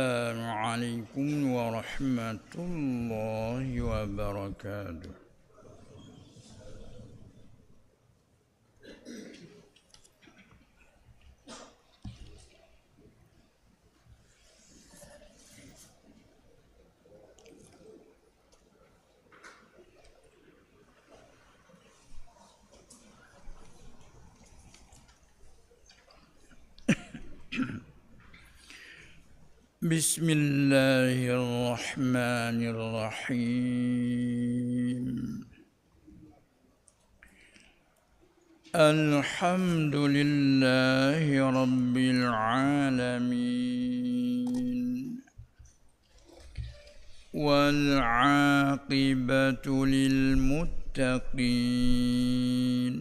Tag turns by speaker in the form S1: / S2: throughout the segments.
S1: السلام عليكم ورحمة الله وبركاته. بسم الله الرحمن الرحيم. الحمد لله رب العالمين، والعاقبة للمتقين،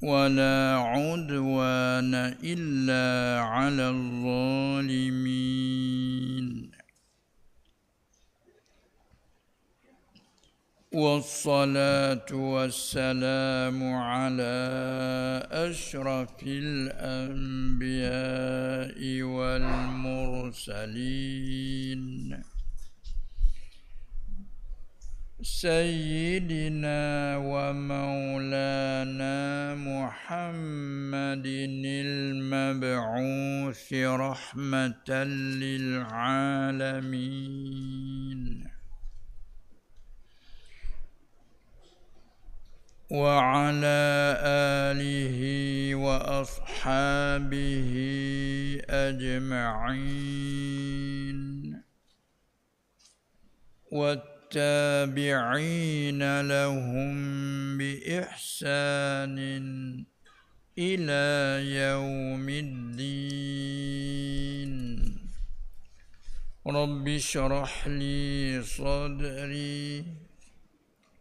S1: ولا عدوان إلا على الظالمين، والصلاة والسلام على أشرف الأنبياء والمرسلين، سيدنا ومولانا محمد المبعوث رحمة للعالمين، وعلى آله وأصحابه أجمعين، والتابعين لهم بإحسان إلى يوم الدين. رب اشرح لي صدري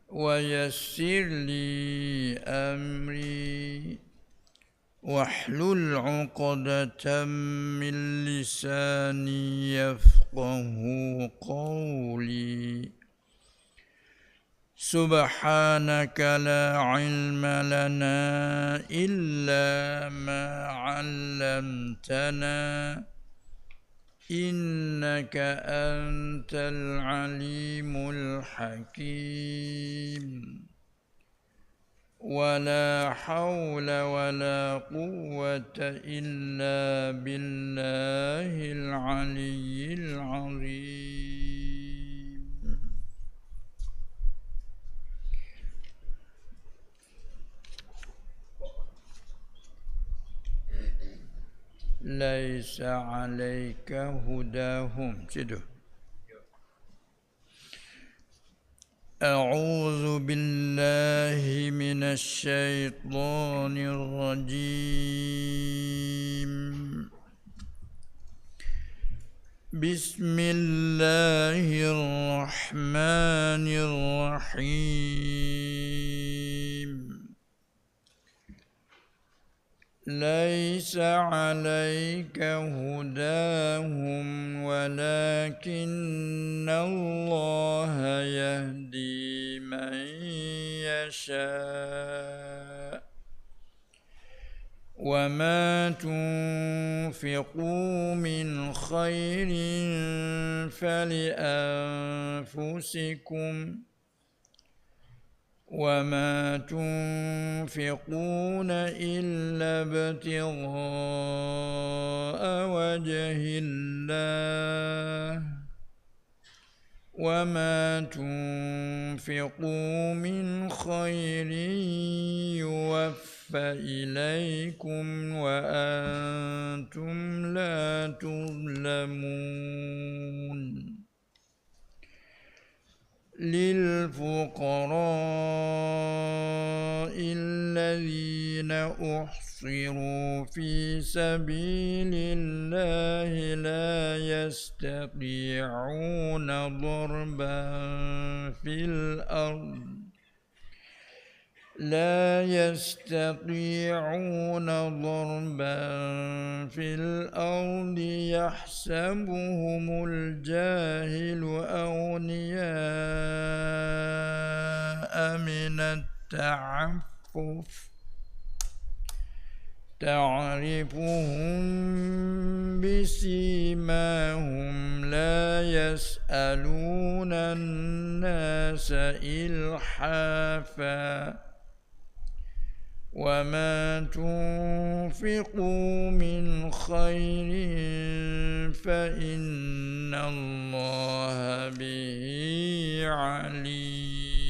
S1: ويسر لي أمري، واحلل عقدة من لساني يفقه قولي. سبحانك لا علم لنا إلا ما علمتنا، إنك أنت العليم الحكيم. ولا حول ولا قوة إلا بالله العلي العظيم. ليس عليك هداهم. أعوذ بالله من الشيطان الرجيم. بسم الله الرحمن الرحيم. ليس عليك هداهم ولكن الله يهدي من يشاء، وما تنفقوا من خير فلأنفسكم، وما تنفقون إلا ابتغاء وجه الله، وما تنفقوا من خير يوفى إليكم وأنتم لا تظلمون. للفقراء الذين أحصروا في سبيل الله لا يستطيعون ضربا في الأرض يحسبهم الجاهل أغنياء من التعفف تعرفهم بسيماهم لا يسألون الناس إلحافا وما تنفقوا من خير فإن الله به عليم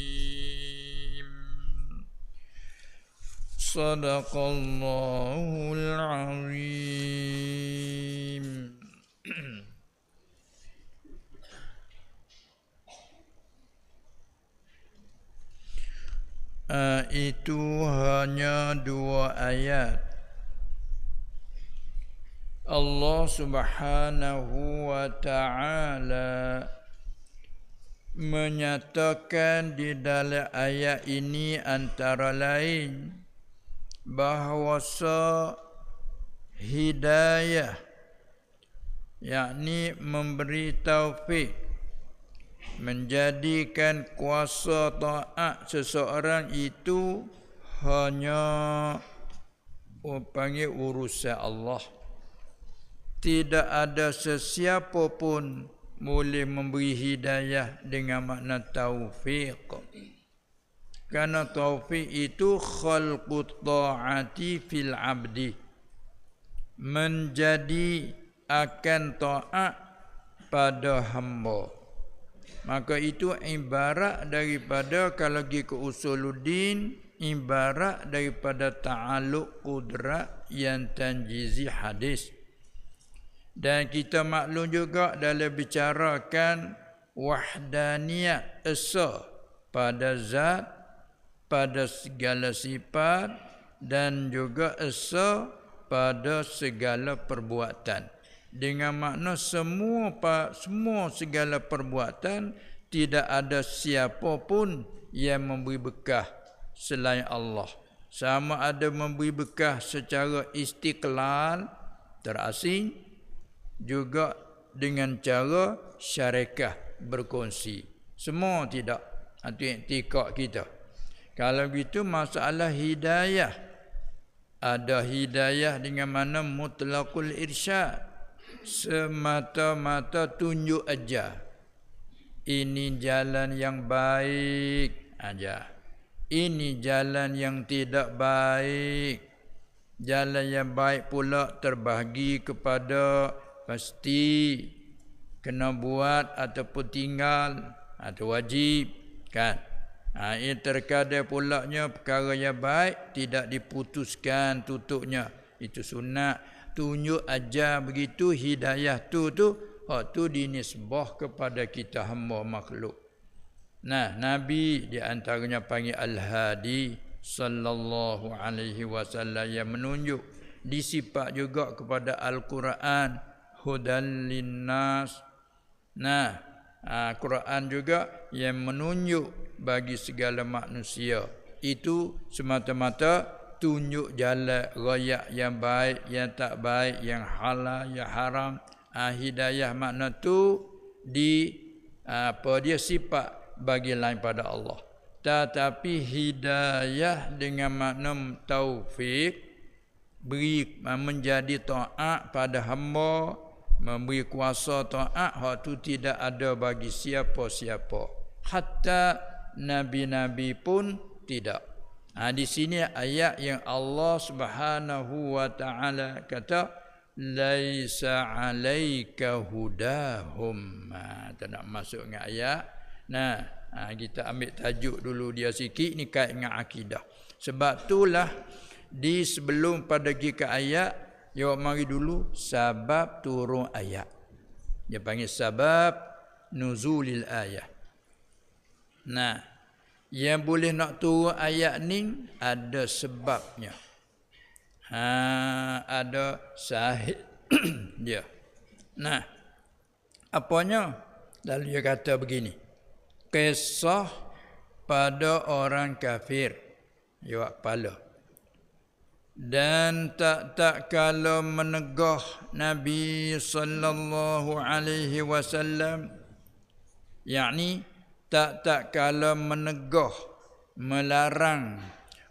S1: صدق الله العظيم. Itu hanya 2 ayat. Allah Subhanahu wa ta'ala menyatakan di dalam ayat ini antara lain bahawa hidayah, yakni memberi taufik, menjadikan kuasa taat seseorang itu hanya panggil urusan Allah. Tidak ada sesiapa pun boleh memberi hidayah dengan makna taufik. Karena taufik itu khalqut ta'ati fil abdi, menjadi akan taat pada hamba. Maka itu ibarat daripada, kalau pergi ke usuluddin, ibarat daripada ta'alluq qudrat yang tanjizi hadis. Dan kita maklum juga dalam bicarakan wahdaniyat esa pada zat, pada segala sifat, dan juga esa pada segala perbuatan. Dengan makna semua segala perbuatan, tidak ada siapa pun yang memberi bekah selain Allah. Sama ada memberi bekah secara istiqlal, terasing, juga dengan cara syarikah, berkongsi. Semua tidak. Itu iktikad kita. Kalau begitu masalah hidayah, ada hidayah dengan mana mutlaqul irsyad, semata-mata tunjuk aja. Ini jalan yang baik aja. Ini jalan yang tidak baik. Jalan yang baik pula terbahagi kepada pasti kena buat ataupun tinggal atau wajib, kan? Ini terkadang pulaknya perkara yang baik tidak diputuskan tutupnya. Itu sunat. Tunjuk aja begitu, hidayah tu hak tu dinisbah kepada kita hamba makhluk. Nah, Nabi di antaranya panggil Al-Hadi sallallahu alaihi wasallam, yang menunjuk. Disifat juga kepada Al-Quran hudan linnas. Nah, Quran juga yang menunjuk bagi segala manusia. Itu semata-mata tunjuk jalan raya yang baik, yang tak baik, yang halal, yang haram. Hidayah makna tu dia sifat bagi lain pada Allah. Tetapi hidayah dengan makna taufik, beri menjadi taat pada hamba, memberi kuasa taat, hak tu tidak ada bagi siapa-siapa. Hatta nabi-nabi pun tidak. Di sini ayat yang Allah Subhanahu wa ta'ala kata laisa 'alaika hudahum. Tak nak masuk dengan ayat. Nah, kita ambil tajuk dulu dia sikit, ni kait dengan akidah. Sebab itulah di sebelum pada pergi ke ayat, jawab mari dulu sebab turun ayat. Dia panggil sebab nuzulil ayat. Nah, yang boleh nak turun ayat ni ada sebabnya. Ada sahih dia. Nah, apanya? Lalu dia kata begini. Kisah pada orang kafir. Jawab kepala. Dan tak kala menegah Nabi sallallahu alaihi wasallam, yakni tak kala menegah, melarang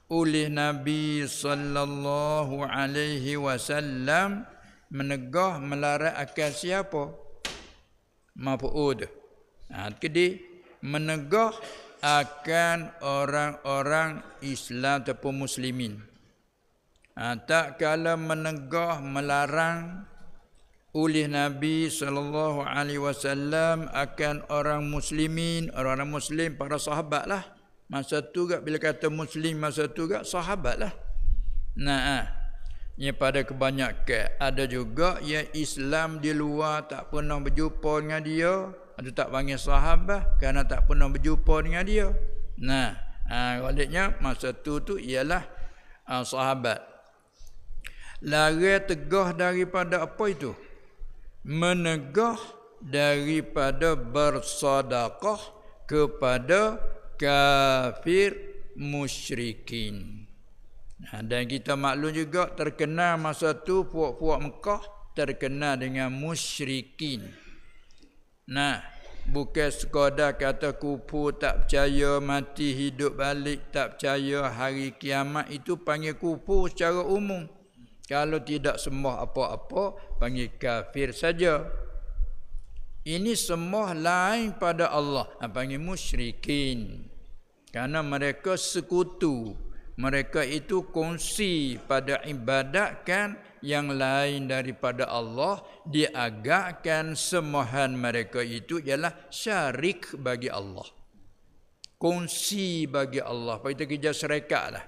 S1: oleh Nabi sallallahu alaihi wasallam menegah melarang akan siapa? Maf'ud. Jadi menegah akan orang-orang Islam ataupun muslimin. Tak kala menegah melarang oleh Nabi sallallahu alaihi wasallam akan orang muslimin, orang-orang muslim, para sahabat lah. Masa tu gak bila kata muslim masa tu gak sahabat lah. Yang pada kebanyakan ada juga yang Islam di luar tak pernah berjumpa dengan dia, ada tak panggil sahabat kerana tak pernah berjumpa dengan dia. Baliknya masa tu ialah sahabat. Larang tegah daripada apa itu? Menegah daripada bersedekah kepada kafir musyrikin. Dan kita maklum juga terkenal masa tu puak-puak Mekah terkenal dengan musyrikin. Bukan sekadar kata kufur, tak percaya mati hidup balik, tak percaya hari kiamat, itu panggil kufur secara umum. Kalau tidak sembah apa-apa panggil kafir saja. Ini sembah lain pada Allah, panggil musyrikin. Kerana mereka sekutu, mereka itu kongsi pada ibadatkan yang lain daripada Allah, diagakkan sembahan mereka itu ialah syarik bagi Allah, kongsi bagi Allah. Kita kerja syarikat lah.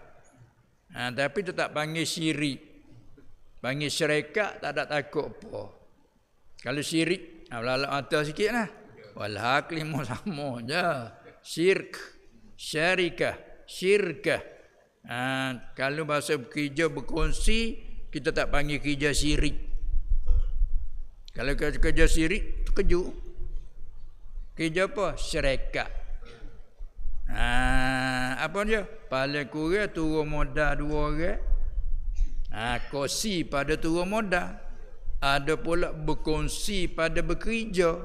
S1: Tapi itu tak panggil syirik. Panggil syarikat tak ada takut apa. Kalau syirik, belalak mata sikit lah. Walhaq lima sama je. Syirk, syarikah, syirkah. Kalau bahasa kerja berkongsi, kita tak panggil kerja syirik. Kalau kerja syirik, terkejut. Kerja apa? Syarikat. Apa dia? Paling kurang turun modal 2 orang. Kongsi pada turun modal. Ada pula berkongsi pada bekerja.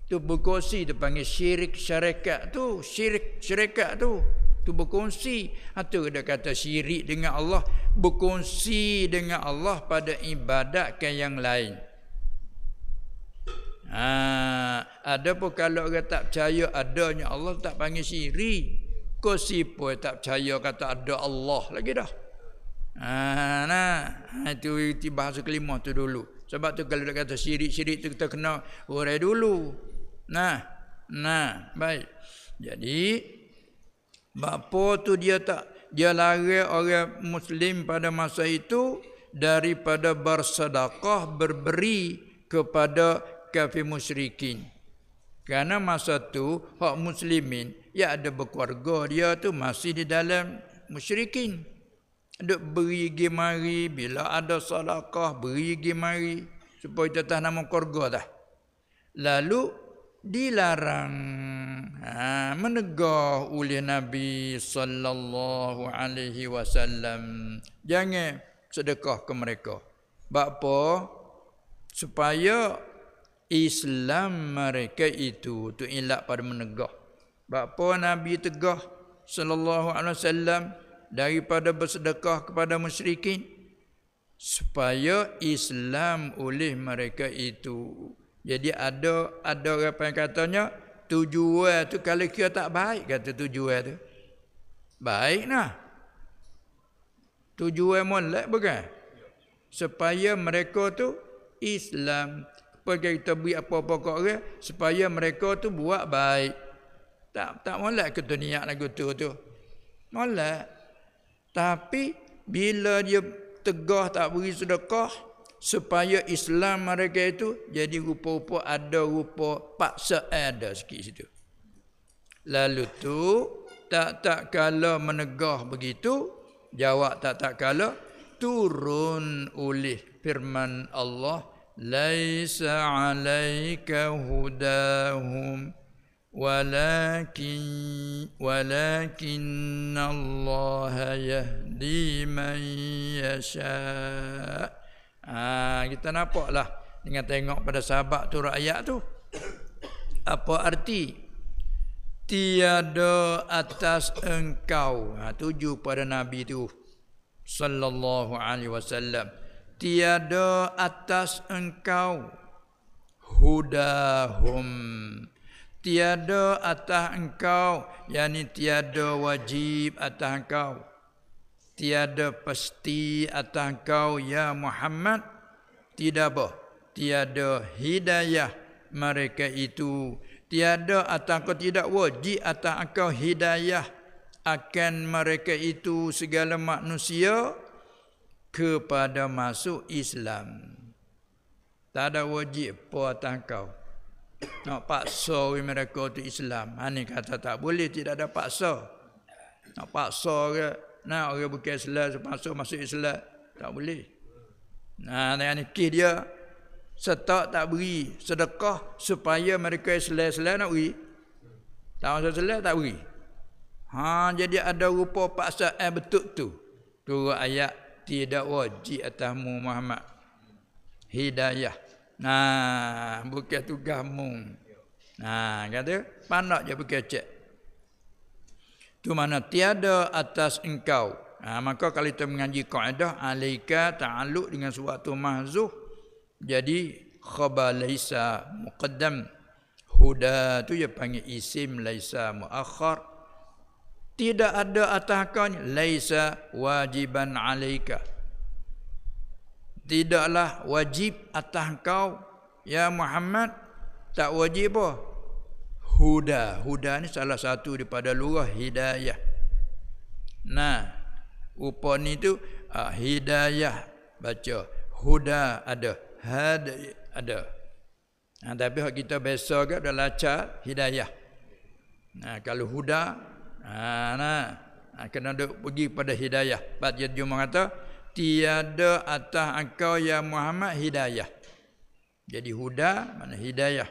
S1: Tu berkongsi, dia panggil syirik syarikat tu. Syirik syarikat tu. Tu berkongsi. Itu dia kata syirik dengan Allah. Berkongsi dengan Allah pada ibadatkan yang lain. Ada pun kalau orang tak percaya adanya Allah, tak panggil syirik. Kongsi pun tak percaya kata ada Allah lagi dah. Itu bahasa kelima tu dulu. Sebab tu kalau dia kata syirik-syirik tu kita kena urai dulu. Baik. Jadi bapa tu dia larang orang muslim pada masa itu daripada bersedekah, berberi kepada kafir musyrikin. Kerana masa tu hak muslimin ya ada berkeluarga, dia tu masih di dalam musyrikin. Duk beri gi mari, bila ada sedekah beri gi mari supaya tetap nama keluarga dah. Lalu dilarang, menegah oleh Nabi sallallahu alaihi wasallam, jangan sedekah ke mereka. Bapa supaya Islam mereka itu tu ilak pada menegah. Bapa Nabi tegah sallallahu alaihi wasallam daripada bersedekah kepada musyrikin supaya Islam oleh mereka itu. Jadi ada orang yang katanya tujuan tu kalau kira tak baik, kata tujuan tu baik nah. Tujuan molek bukan? Supaya mereka tu Islam. Pergi kita beri apa-apa kat orang supaya mereka tu buat baik. Tak molek kita niat lagu tu. Molek. Tapi bila dia tegah tak beri sedekah supaya Islam mereka itu jadi rupa-rupa ada rupa paksa ada sikit situ. Lalu tu tak kala menegah begitu, jawab tak kala turun oleh firman Allah, laisa 'alaika hudahum walakin Allah yahdi man yasha. Kita nampaklah dengan tengok pada sahabat tu rakyat tu. Apa arti? tiada atas engkau. Tuju pada Nabi tu sallallahu alaihi wasallam. Tiada atas engkau hudahum. Tiada atas engkau, yakni tiada wajib atas engkau. Tiada pasti atas engkau ya Muhammad. Tidak apa? Tiada hidayah mereka itu. Tiada atas engkau, tidak wajib atas engkau hidayah akan mereka itu segala manusia kepada masuk Islam. Tak ada wajib apa atas engkau. Nak paksa mereka tu Islam. Ni kata tak boleh, tidak ada paksa. Nak paksa ke, nak orang bukan Islam masuk Islam, tak boleh. Yang ni kes dia setak tak beri sedekah supaya mereka Islam nak beri. Tak masuk Islam tak beri. Jadi ada rupa paksaan betul tu. Turut ayat tidak wajib atasmu Muhammad hidayah. Bukan tugasmu. Kata pandak je berkecek. Tu mana tiada atas engkau. Maka kalau kita mengaji kaedah alaika ta'alluq dengan suatu mahzuf, jadi khabar laisa muqaddam. Huda tu dia panggil isim laisa muakhar. Tidak ada atas kau ni laisa wajiban alaika. Tidaklah wajib atas kau ya Muhammad, tak wajib apa? Huda. Huda ni salah satu daripada lurah hidayah. Upa ni tu hidayah baca. Huda ada, had ada. Tapi hak kita biasa ke dalam lacar hidayah. Kalau huda kena pergi pada hidayah. Baca Jumah kata tiada atas engkau ya Muhammad hidayah. Jadi huda mana hidayah.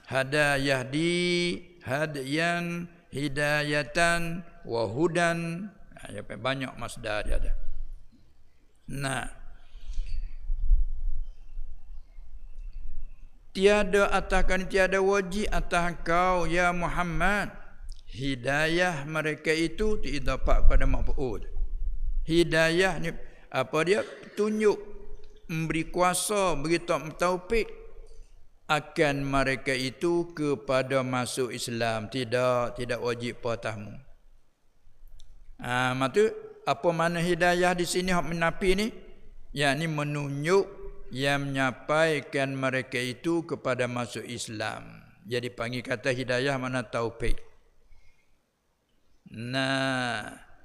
S1: Hada yahdi hadyan hidayatan wa hudan. Banyak masdar dia ada. Tiada atas kau, tiada wajib atas kau ya Muhammad. Hidayah mereka itu diidafah pada maf'ul. Hidayah ni apa dia? Tunjuk, memberi kuasa, beri taufik akan mereka itu kepada masuk Islam. Tidak wajib atasmu. Maksud apa mana hidayah di sini hak menapi ni? Yakni menunjuk yang menyampaikan mereka itu kepada masuk Islam. Jadi panggil kata hidayah mana taufik.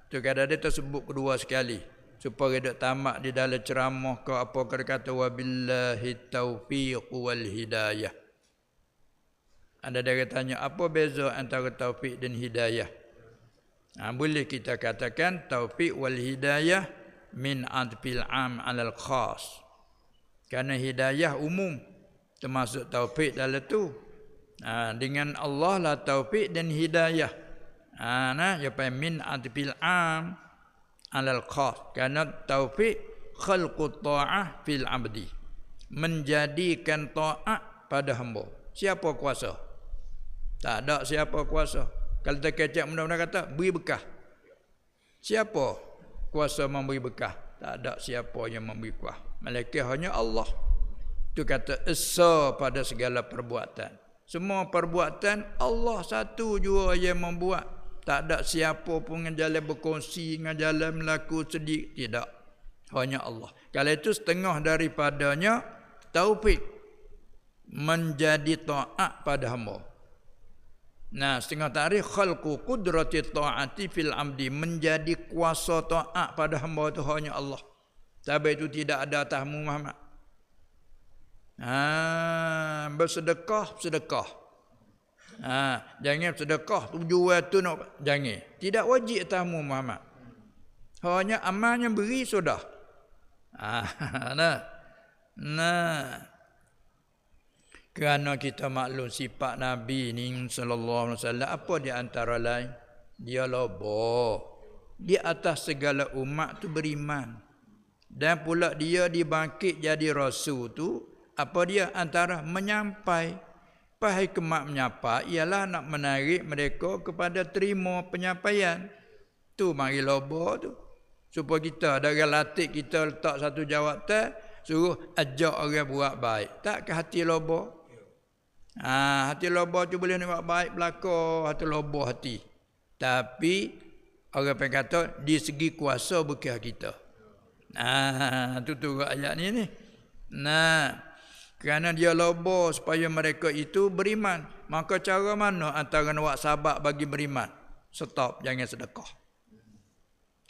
S1: Tu kadang dia tersebut kedua sekali supaya dia tamak di dalam ceramah ke apa kata wabillahi taufiq wal hidayah. Ada dia tanya apa beza antara taufik dan hidayah? Boleh kita katakan taufik wal hidayah min adfil am alal khas. Karena hidayah umum termasuk taufik dalam tu. Dengan Allah lah taufik dan hidayah. Apa min adfil am alal khas. Karena taufik khalqut ta'ah fil abdi. Menjadikan ta'at pada hamba. Siapa kuasa? Tak ada siapa kuasa. Kalau terkecek mudah-mudahan kata beri bekah. Siapa kuasa memberi bekah? Tak ada siapa yang memberi bekah. Malaikat hanya Allah. Itu kata esa pada segala perbuatan. Semua perbuatan Allah satu jua yang membuat. Tak ada siapa pun yang jalan berkongsi, yang jalan melaku sedih. Tidak. Hanya Allah. Kalau itu setengah daripadanya taufik. Menjadi ta'at pada hamba. Setengah tarikh khalqu qudrati ta'ati fil amdi. Menjadi kuasa ta'at pada hamba itu hanya Allah. Tapi itu tidak ada atasmu Muhammad. Bersedekah. Jangan sedekah tujuan tu nak jangan. Tidak wajib atasmu Muhammad. Hanya amalnya beri sudah. Kerana kita maklum sifat Nabi ni sallallahu alaihi wasallam, apa di antara lain? Dia lobo. Di atas segala umat tu beriman. Dan pula dia dibangkit jadi rasul tu, apa dia antara menyampai Hikmat menyapa ialah nak menarik mereka kepada terima penyampaian. Tu mari lobo tu. Supaya kita dari latih kita letak satu jawatan, suruh ajak orang buat baik. Tak ke hati lobo? Hati lobo tu boleh nak buat baik belaka, hati lobo hati. Tapi orang pengen kata di segi kuasa bukan kita. Tu ayat ni. Kerana dia lobo supaya mereka itu beriman. Maka cara mana antara nak sabak bagi beriman? Stop, jangan sedekah.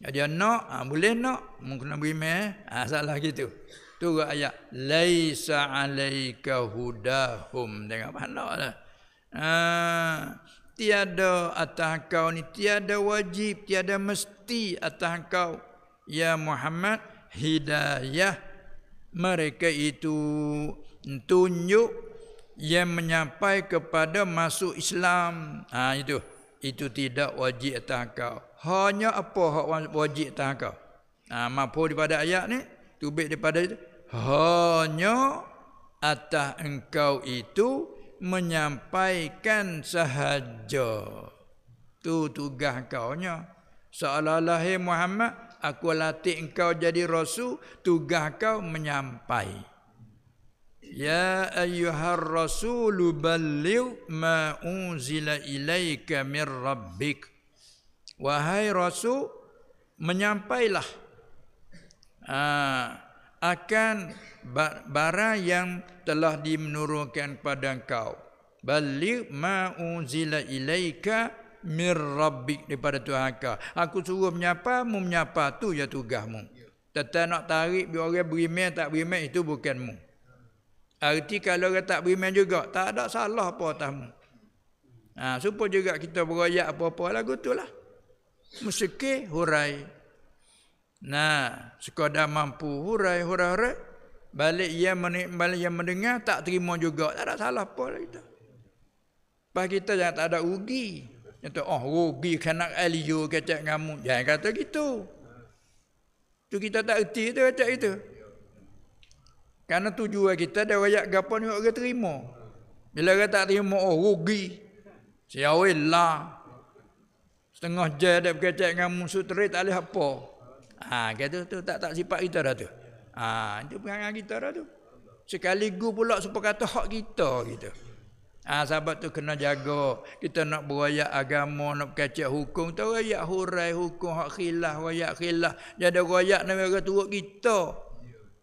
S1: Dia nak, boleh nak, mungkin nak beriman. Salah gitu. Tu ayat laisa alaika hudahum. Tengok pandaklah. Tiada atas kau ni, tiada wajib, tiada mesti atas kau ya Muhammad hidayah mereka itu tunjuk yang menyampai kepada masuk Islam. Itu tidak wajib atas kau. Hanya apa hak wajib atas kau? Mampu daripada ayat ni, tubik daripada itu. Hanya atas engkau itu menyampaikan sahaja. Tu tugas kau-nya. Seolah-olah Muhammad, aku latih engkau jadi rasul, tugas kau menyampai. Ya ayyuhar rasulu balligh ma unzila ilaika mir rabbik. Wahai rasul, menyampailah akan barang yang telah dimenurunkan kepada engkau. Balligh ma unzila ilaika mir rabbik, daripada Tuhan kau. Aku suruh menyapa, mu menyapa, tu ya tugasmu. Tetap nak tarik biar orang beriman tak beriman, itu bukanmu. Arti kalau orang tak beriman juga, tak ada salah apa atasmu. Supaya juga kita beroyak apa-apa lagu tu lah. Musyrik hurai. Sekadar mampu hurai. Balik yang mendengar tak terima juga, tak ada salah apa lah kita. Pas kita jangan tak ada rugi. Kata rugi kena alio kacak ngamu. Jangan kata gitu. Tu kita tak erti tu kacak itu. Karena tujuan kita dah royak gapo ni orang terima. Bila orang tak terima, rugi. Siawil lah. Setengah jam dah berkacak ngamu sutri tak boleh apa. Kata tu tak sifat kita dah tu. Itu perangai kita dah tu. Sekaligus pula supaya kata hak kita gitu. Sahabat tu kena jaga. Kita nak berayak agama, nak berkacak hukum, tu rayak hurai hukum hak khilaf, rayak khilaf. Jadi rayak nak orang turut kita.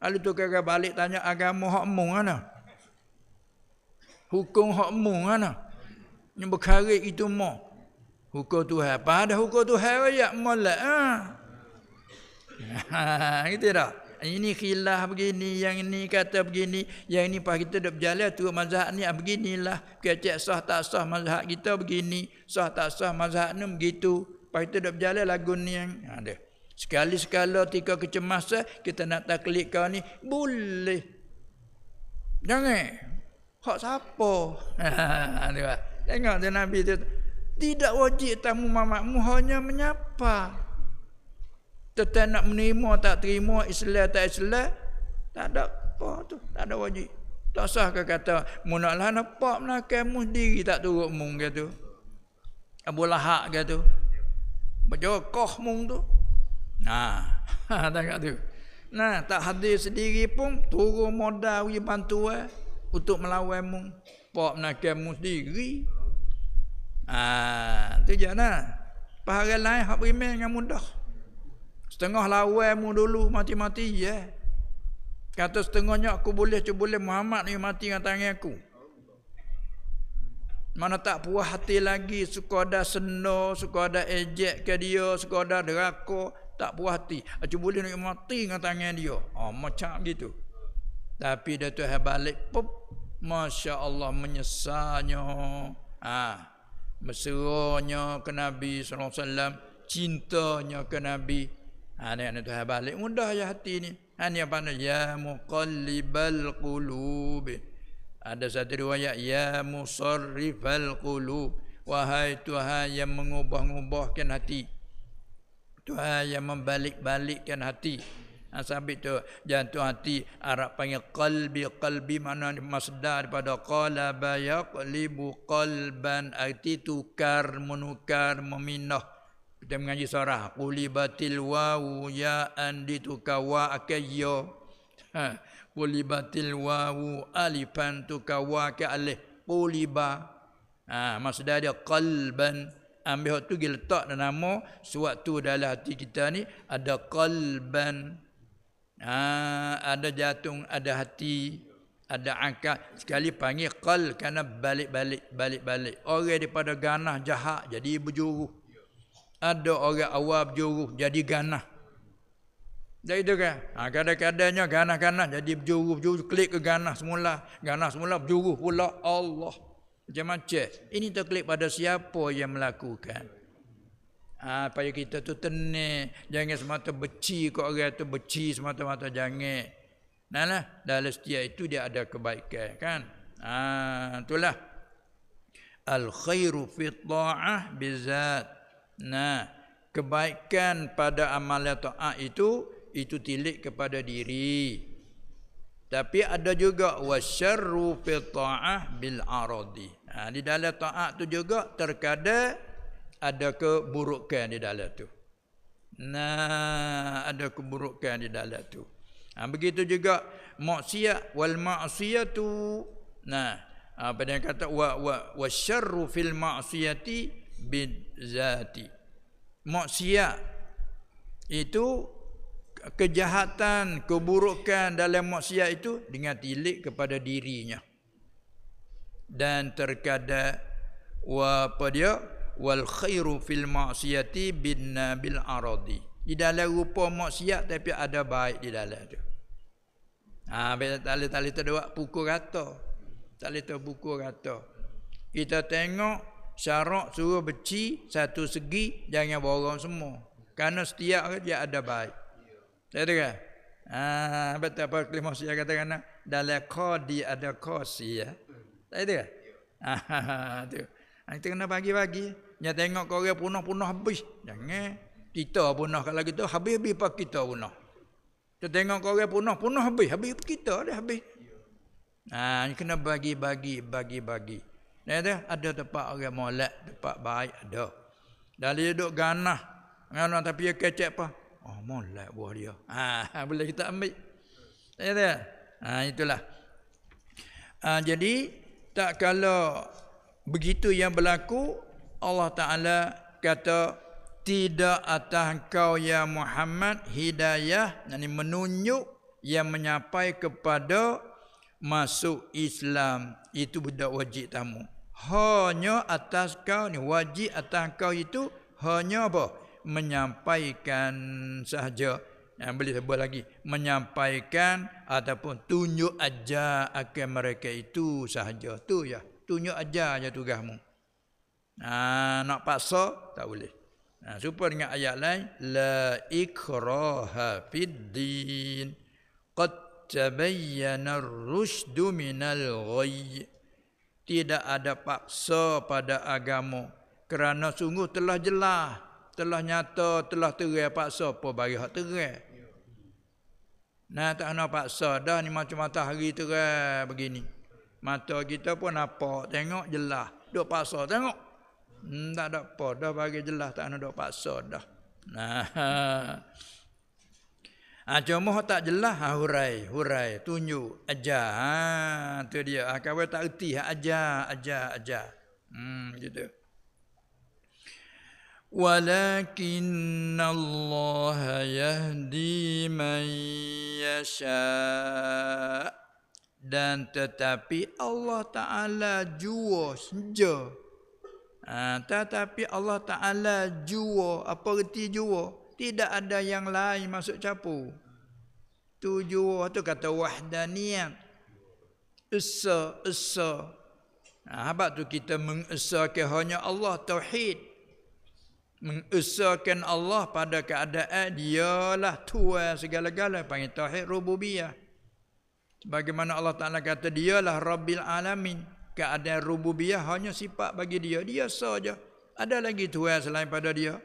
S1: Lalu tu kira balik tanya agama hak mu mana? Hukum hak mu mana? Yang berkarik itu mu. Hukum Tuhan. Pada hukum Tuhan rayak molek. Gitu dah. Ini khilaf begini, yang ini kata begini, yang ini pas kita dah berjalan tu mazhab ni beginilah. Kecek sah tak sah mazhab kita begini, sah tak sah mazhab ni begitu. Pas kita dah berjalan lagu ni yang ada. Sekali-sekala tika kecemasan kita nak taklid kau ni boleh. Jangan. Hak siapa? Tengok tu Nabi tu. Tidak wajib tamu mamakmu, hanya menyapa. Tetap nak menerima tak terima, Islam tak Islam, tak ada apa tu, tak ada wajib. Tak sah ke kata mu naklah nampak menakanmu sendiri tak turut mung gitu. Abu Lahab gitu. Berjokoh mung tu. Tengok tu. Tak hadir sendiri pun turun modal we bantuan untuk melawan mung. Pak menakanmu sendiri. Tu je nah. Pahala lain hak beriman dengan mudah. Setengah lawan mu dulu mati-mati ya. Kata setengahnya aku boleh Muhammad ni mati dengan tangan aku. Mana tak puas hati lagi, suka ada seno, suka ada ejek ke dia, suka ada deraka, tak puas hati. Aku boleh nak mati dengan tangan dia. Macam gitu. Tapi dia tu balik pop, masya-Allah menyesalnya. Mesranya ke Nabi sallallahu alaihi wasallam, cintanya ke Nabi. Anak tu balik mudah ya hati ni. Ni apa nak ya muqallibal qulub. Ada satu riwayat ya musarrifal qulub. Wahai Tuhan yang mengubah-ubahkan hati. Tuhan yang membalik-balikkan hati. Sabit tu jantung hati, Arab panggil qalbi. Qalbi mana masdar daripada qalaba yaqlibu qalban, arti tukar, menukar, memindah. Kita mengaji surah qulibatil wawu ya'an, ditukar wa ke ya. Qulibatil wawu alifan tukar wa ke alif, quliba. Masdar dia qalban. Ambil tu kita letak dalam nama, sewaktu dalam hati kita ni ada qalban. Ada jantung, ada hati, ada akal. Sekali panggil qal kerana balik-balik. Orang daripada ganah jahat jadi berjuruh. Ada orang awal berjuruh jadi ganah. Jadi itu kan. Kadang-kadangnya ganah-ganah jadi berjuruh, klik ke ganah semula berjuruh pula. Allah. Macam-macam. Ini terklik pada siapa yang melakukan. Supaya kita tu tenang. Jangan semata benci ke orang tu, benci semata-mata jangan. Nah, dalam setiap itu dia ada kebaikan kan. Itulah. Al khairu fi ta'ah bizat. Nah, kebaikan pada amalan taat itu tilik kepada diri. Tapi ada juga wasyarru fi ta'ah bil aradi. Di dalam taat tu juga terkadang ada keburukan di dalam tu. Ada keburukan di dalam tu. Begitu juga maksiat wal ma'siyatu. Pada yang kata wasyarru fil ma'siyati bidzati. Maksiat itu kejahatan, keburukan dalam maksiat itu dengan tilik kepada dirinya. Dan terkadang wal khairu fil ma'siyati bil aradi. Di dalam rupa maksiat tapi ada baik di dalam tu. Tali tu buat pukul rata. Tali tu pukul rata. Kita tengok syarak suruh beci satu segi, jangan borong semua. Kerana setiap dia ada baik. Tak ada kan? Betul apa kelima saya katakan dalam qadi ada qasi ya. Tak ada kan? Tu. Kita kena bagi-bagi. Dia tengok kau orang punah-punah habis. Jangan. Kita punah kalau kita habis-habis pak kita punah. Kita tengok kau orang punah-punah habis kita dah habis. Kena bagi-bagi. Ada tempat orang molek, tempat baik ada. Dari duduk ganah tapi dia kecek apa? Molek buah dia. Boleh kita ambil. Itulah. Jadi tak kalau begitu yang berlaku, Allah Ta'ala kata tidak atas engkau ya Muhammad hidayah, yakni menunjuk yang menyampai kepada masuk Islam. Itu budak wajib tamu. Hanya atas kau ni, wajib atas kau itu hanya apa? Menyampaikan sahaja. Yang boleh sebut lagi, menyampaikan ataupun tunjuk ajar akan mereka itu sahaja. Tu ya, tunjuk ajar aja tugasmu. Nak paksa tak boleh. Supaya dengan ayat lain, la ikraha fid din qad tabayyana ar-rusydu minal ghayy. Tidak ada paksa pada agama kerana sungguh telah jelas, telah nyata, telah terang. Paksa apa bagi hak terang. Tak nak paksa dah, ni macam matahari terang begini. Mata kita pun nampak, tengok jelas. Duk paksa tengok. Tak ada apa dah bagi jelas, tak nak duk paksa dah. Cuma tak jelas, hurai, tunjuk, ajar. Tu dia. Kalau tak erti, ajar. Gitu. Walakinna Allah yahdi man yasha. Dan tetapi Allah Ta'ala jua senja. Tetapi Allah Ta'ala jua. Apa erti jua? Tidak ada yang lain masuk campur. Tu jua tu kata wahdaniyat. Esa. Sebab tu kita mengesahkan hanya Allah, tauhid. Mengesahkan Allah pada keadaan dialah Tuhan segala-gala, panggil tauhid rububiyah. Bagaimana Allah Ta'ala kata dialah Rabbil Alamin. Keadaan rububiyah hanya sifat bagi dia. Dia saja. Ada lagi Tuhan selain pada dia?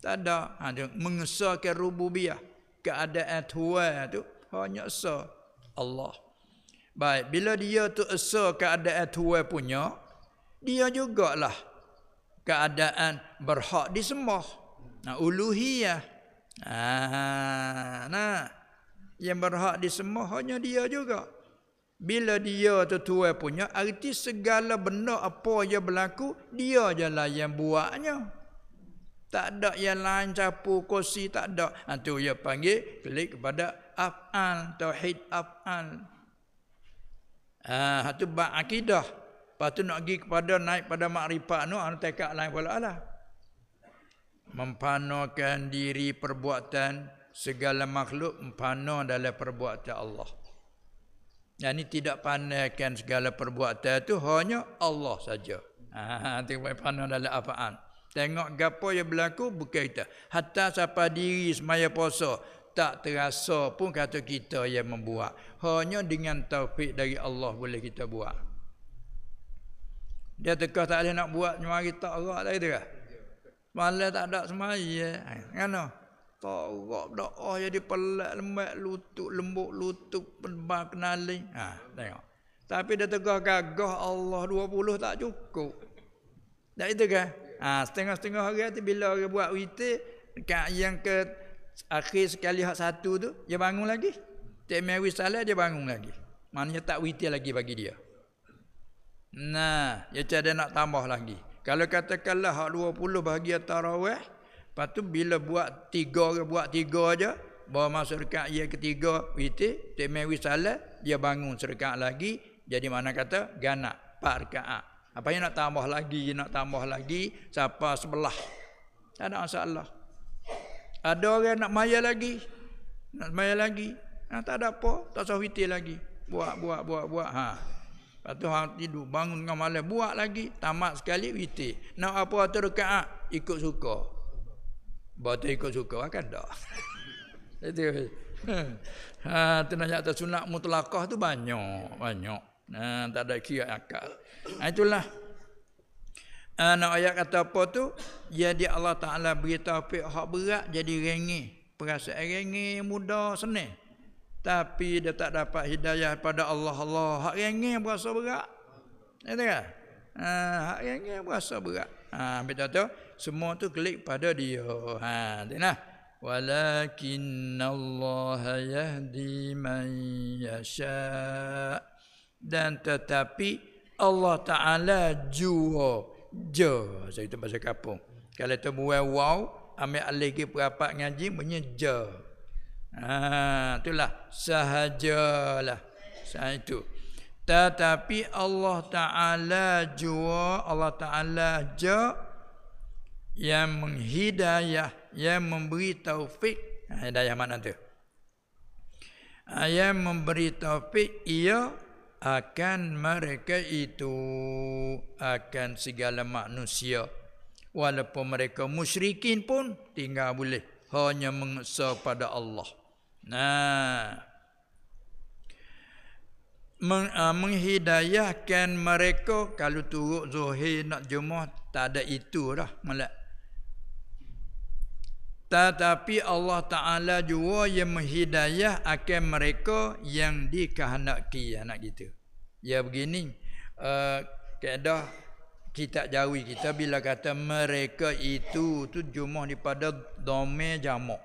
S1: Tak ada. Mengesahkan rububiyah. keadaan tuan tu hanya esa Allah. Baik, bila dia tu esa keadaan tuan punya, dia jugalah keadaan berhak disembah. Nah, uluhiyah. Nah, yang berhak disembah hanya dia juga. Bila dia tu tuan punya, arti segala benda apa yang berlaku, dia je lah yang buatnya. Tak ada yang lain campur kursi, tak ada. Itu dia panggil klik kepada af'al, tauhid af'al. Itu bab akidah. Lepas tu nak pergi kepada naik pada makrifat tu, tekak lain pula lah. Memfanakan diri perbuatan segala makhluk, memfana dalam perbuatan Allah. Yang ini tidak pandaikan segala perbuatan itu hanya Allah saja. Tengok fana dalam af'al. Tengok gapo yang berlaku bukan kita. Hatta siapa diri semaya puasa tak terasa pun kata kita yang membuat. Hanya dengan taufik dari Allah boleh kita buat. Dia tekah tak boleh nak buat nyari tak erat tak gitu kah? Malam tak ada semaya. Ngano? Tak erat doa jadi pelak lembut lutut lembut lutut penbang kenaling. Tengok. Tapi dia tegah gagah Allah 20 tak cukup. Tak itu kah? Setengah-setengah hari tu bila orang buat witir dekat yang ke akhir sekali hak satu tu dia bangun lagi. Tak mari salat dia bangun lagi. Maknanya tak witir lagi bagi dia. Nah, dia cara nak tambah lagi. Kalau katakanlah hak 20 bahagia tarawih, lepas tu bila buat 3 orang buat 3 aja, bawa masuk rakaat yang ketiga witir, tak mari salat dia bangun serakaat lagi, jadi mana kata ganak 4 rakaat. Apa yang nak tambah lagi, siapa sebelah. Tak ada masalah. Ada orang nak maya lagi. Tak ada apa, tak usah witir lagi. Buat. Lepas tu hang tidur, bangun tengah malam, buat lagi. Tamat sekali witir. Nak apa tu rakaat, ikut suka. Buat ikut suka, kan tak? Itu. Tu nak nyata sunat mutlakah tu banyak. Tak ada kira akal. Itulah. Nak ayat kata apa tu? Jadi Allah Ta'ala beri taufik hak berat jadi rengeh. Perasaan rengeh mudah senang. Tapi dia tak dapat hidayah pada Allah. Hak rengeh berasa berat. Itu kan? Hak rengeh berasa berat. Betul tu semua tu klik pada dia. Tengok. Walakinallaha yahdi man yasha. Dan tetapi Allah Ta'ala jua saya itu bahasa kapung. Kalau itu buat wow, ambil alih ke perapat ngaji punya je. Itulah sahajalah. Itu. Tetapi Allah Ta'ala jua, Allah Ta'ala je yang menghidayah, yang memberi taufik. Hidayah mana tu? Yang memberi taufik ia akan mereka itu, akan segala manusia, walaupun mereka musyrikin pun tinggal boleh hanya mengesa pada Allah. Menghidayahkan mereka. Kalau turut Zuhir nak jemaah tak ada itu dah malah. Tetapi Allah Ta'ala juga yang menghidayah akan mereka yang dikehendaki. Anak kita. Ya begini. Kaedah kitab Jawi kita bila kata mereka itu tu jumlah daripada dhamma jamak.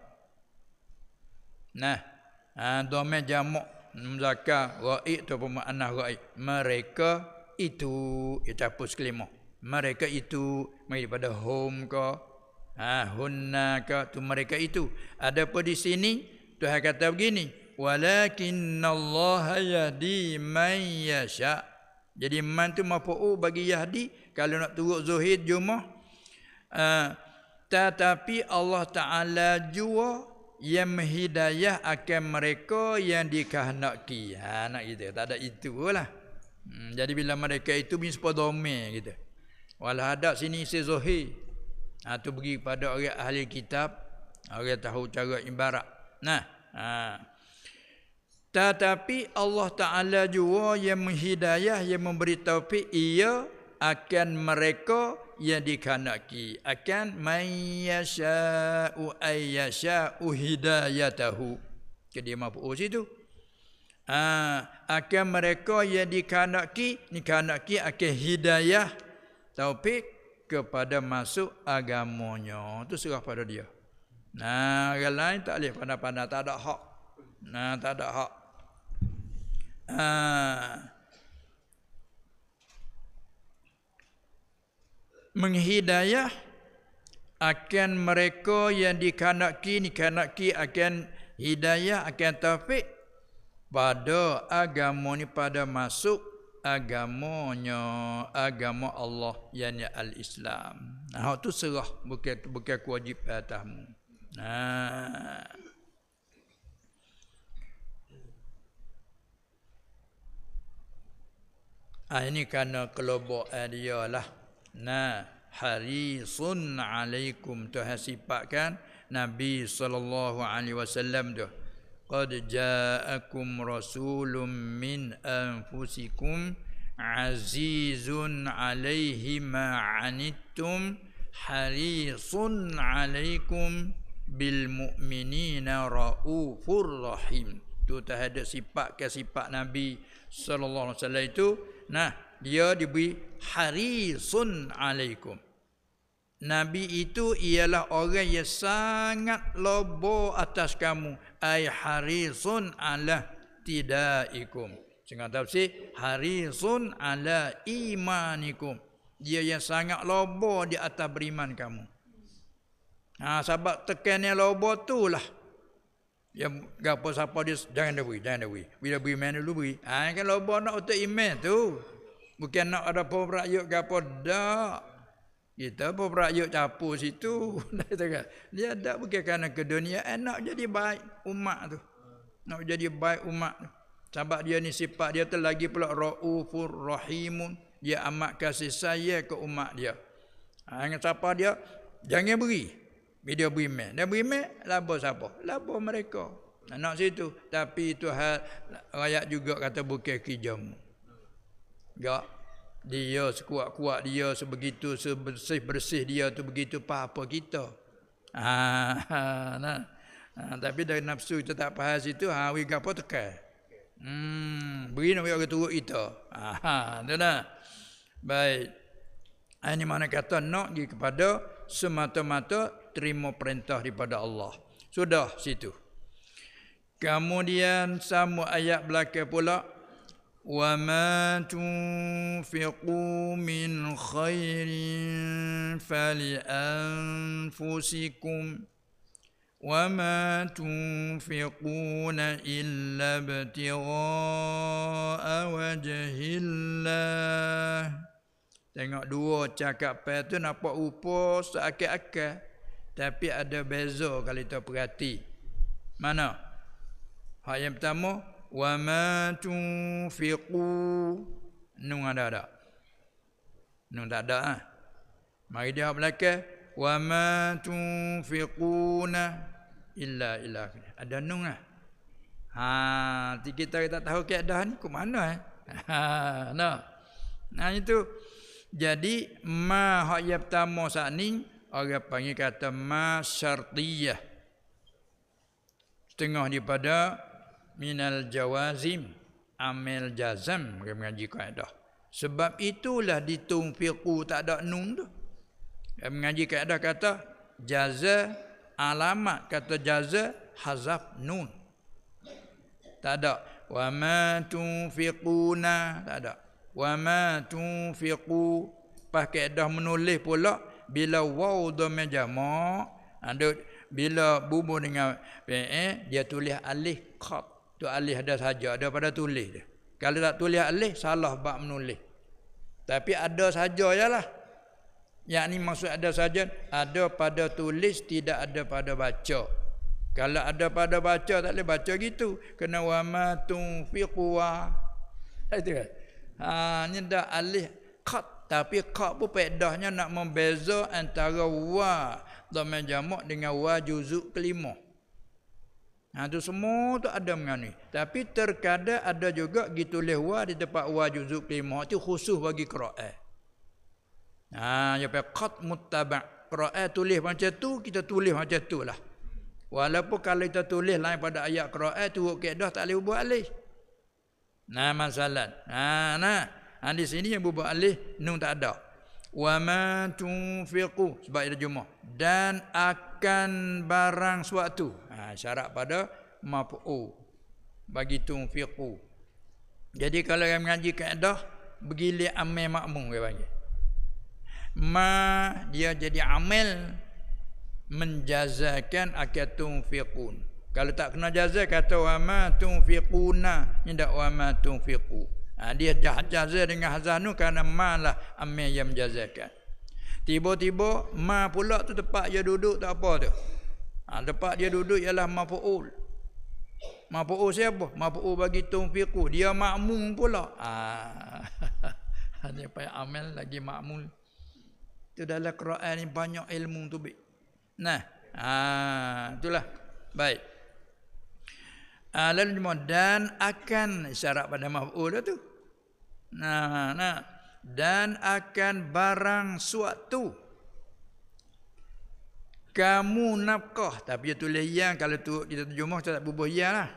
S1: Dhamma jamak muzakkar ghaib tu bermakna ghaib. Mereka itu hapus kelima. Mereka itu daripada hum ke hunna ka tu mereka itu. Adapun di sini Tuhan kata begini, walakinallaha yahdi man yasha. Jadi man tu maf'ul bagi yahdi. Kalau nak turut zuhid jumah, tetapi Allah Ta'ala jua yang menghidayah akan mereka yang dikehendaki. Nak kita tak ada itulah. Jadi bila mereka itu bin sepodome gitu. Walau ada sini isi zuhid. Tu bagi pada orang ahli kitab, orang tahu cara ibarat. Tetapi Allah Ta'ala juga yang menghidayah, yang memberi taufik ia akan mereka yang dikehendaki, akan man yasha'u ayyasha'u hidayatahu. Kedua maf'ul situ. Akan mereka yang dikehendaki akan hidayah taufik kepada masuk agamanya. Itu serah pada dia. Orang lain tak boleh pandai-pandai, tak ada hak. Tak ada hak. Menghidayah akan mereka yang dikehendaki akan hidayah, akan taufik pada agama ni, pada masuk agamanya, agama Allah yang al-Islam. Tu serah, bukan kewajib atasmu. Ini kerana kelobokan dia lah. Harisun alaikum, tu sifatkan Nabi SAW tu. Qad ja'akum rasulun min anfusikum azizun alaihi ma anittum harisun alaikum bil mu'minina raufur rahim. Tu ada sifat Nabi sallallahu alaihi wasallam itu. Dia diberi harisun alaikum. Nabi itu ialah orang yang sangat lobo atas kamu. Ay harisun ala tidaikum. Setengah tafsir, harisun ala imanikum. Dia yang sangat lobo di atas beriman kamu. Sebab tekannya lobo tu lah. Yang gapo siapa dia jangan dah beri. Bila beri mana dulu beri. Kan lobo nak untuk iman tu. Bukan nak ada perakyat gapo dak. Kita perakyat capur situ. Dia tak bukan kerana keduniaan, nak jadi baik umat tu. Nak jadi baik umat tu. Sebab dia ni sifat dia tu lagi pula raufur rahimun. Dia amat kasih sayang ke umat dia. Siapa dia jangan beri. Bila beri man. Dia beri man, laba siapa? Laba mereka. Nak situ. Tapi itu hal rakyat juga kata bukan kijamu. Tak. Dia sekuat-kuat dia, sebegitu sebersih-bersih dia tu, begitu apa kita. Tapi dari nafsu kita tak faham situ, we gapo tekan. Beri nak orang turut kita. Tu dah. Baik. Ini mana kata nak pergi kepada semata-mata terima perintah daripada Allah. Sudah situ. Kemudian sama ayat belakang pula, wa ma tunfiqu min khairin fali anfusikum wa ma tunfiquna illa ibtigha'a wajhillah. Tengok dua cakapan tu nampak rupa seakan-akan, tapi ada beza kalau kita perhati. Mana? Hak yang pertama, wa ma tunfiqu, nun ada. Nun tak ada. Mari dia belakang, wa ma tunfiquna illa ada nun ah. Kita tak tahu keadaan ni ke mana Nah itu. Jadi ma hak yang pertama saat ni orang panggil kata ma syartiyah. Setengah daripada minal jawazim, amil jazam mengaji kaedah. Sebab itulah ditunfiqu tak ada nun tu. Mengaji kaedah kata jaza alamat, kata jaza hazaf nun. Tak ada. Wa ma tunfiquna, tak ada. Wa ma tunfiqu, pakai dah menulis pula bila waw dhamma jama', ada bila bubuh dengan dia tulis alif khat. Tu alif ada saja, ada pada tulis dia. Kalau tak tulis alif salah bab menulis. Tapi ada saja yalah. Yang ni maksud ada saja, ada pada tulis, tidak ada pada baca. Kalau ada pada baca tak boleh baca gitu. Kena wa ma tunfiqu wa. Itu kan. Ni dah alih qat, tapi qat pun faedahnya nak membeza antara wa dhamma jamak dengan wa juzuk kelima. Tu semua tu ada mengani. Tapi terkadang ada juga ditulis wa di tempat wa juzuk kelima, itu khusus bagi qiraat. Dia panggil qat muttaba'. Quran tulis macam tu, kita tulis macam tu lah. Walaupun kalau kita tulis lain pada ayat Quran turut kaedah tak boleh buat alih. Masalah. Di sini yang buat alih nun tak ada. Wa ma tunfiqu sebab ada jumlah dan akan barang suatu. Syarat pada maf'ul bagi tunfiqu. Jadi kalau yang mengaji kaedah bergilir amal makmum dia panggil. Dia jadi amal menjazakan akatun fiqun. Kalau tak kena jaza kata wa ma tunfiquna, tidak wa ma tunfiqu. Dia jaza dengan hazanu kerana ma lah amal yang menjazakan. Tiba-tiba ma pula tu tempat dia duduk tak apa tu. Tempat dia duduk ialah maf'ul. Maf'ul siapa? Maf'ul bagi tunfiqu. Dia makmum pula. Dia payah amal lagi makmum. Itu dalam Quran ni banyak ilmu tu. Itulah. Baik. Lalu dan akan syarat pada maf'ul tu. Dan akan barang suatu kamu nafkah, tapi dia tulis yang kalau tu kita terjemah tak bubuh yang lah.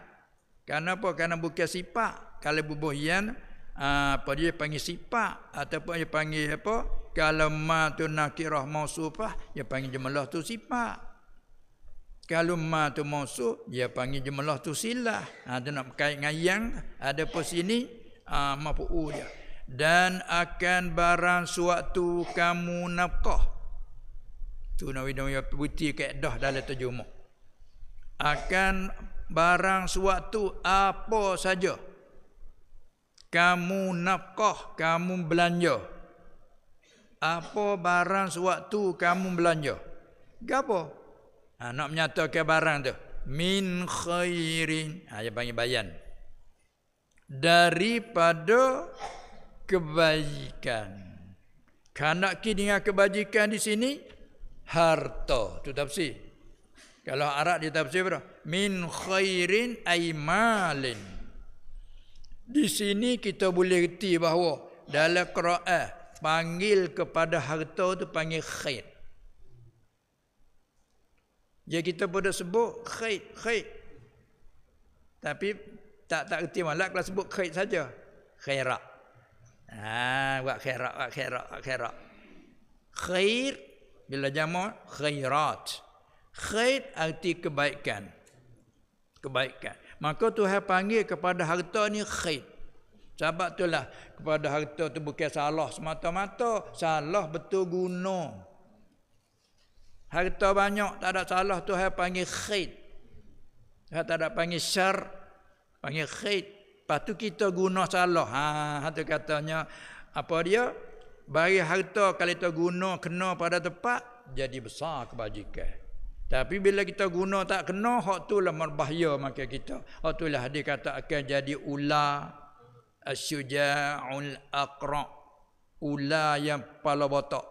S1: Kerana apa? Kerana bukan sifat. Kalau bubuh yang apa dia panggil sifat ataupun dia panggil apa? Kalau ma tu nakirah mausufah, dia panggil jumlah tu sifat. Kalau ma tu mausuf, dia panggil jumlah tu silah. Dia nak berkait dengan yang ada po sini maf'ul dia. Dan akan barang suatu kamu nafkah. Tu nak bukti kaedah dalam terjemah. Akan barang suatu apa saja kamu nafkah, kamu belanja. Apa barang suatu kamu belanja? Gapo? Nak menyatakan barang tu. Min khairin. Dia panggil bayan. Daripada kebaikan. Kanak dengan kebajikan di sini harta. Itu tafsir. Kalau Arab dia tafsir berapa? Min khairin ay malin. Di sini kita boleh reti bahawa dalam Quran panggil kepada harta tu panggil khair. Jadi kita boleh sebut khair. Tapi tak reti malak kalau sebut khair saja. Khairat. Buat khairat. Khair bila jamak khairat. Khair arti kebaikan. Maka Tuhan panggil kepada harta ni khair. Sebab itulah kepada harta tu bukan salah semata-mata, salah betul guna. Harta banyak tak ada salah, Tuhan panggil khair. Tuhan tak ada panggil syar, panggil khair. Lepas tu kita guna salah. Itu katanya apa dia? Bagi harta kalau kita guna kena pada tempat jadi besar kebajikan. Tapi bila kita guna tak kena, hak tu lah berbahaya maka kita. Hak tu lah dia kata akan jadi ular asyuja'ul aqra. Ular yang kepala botak.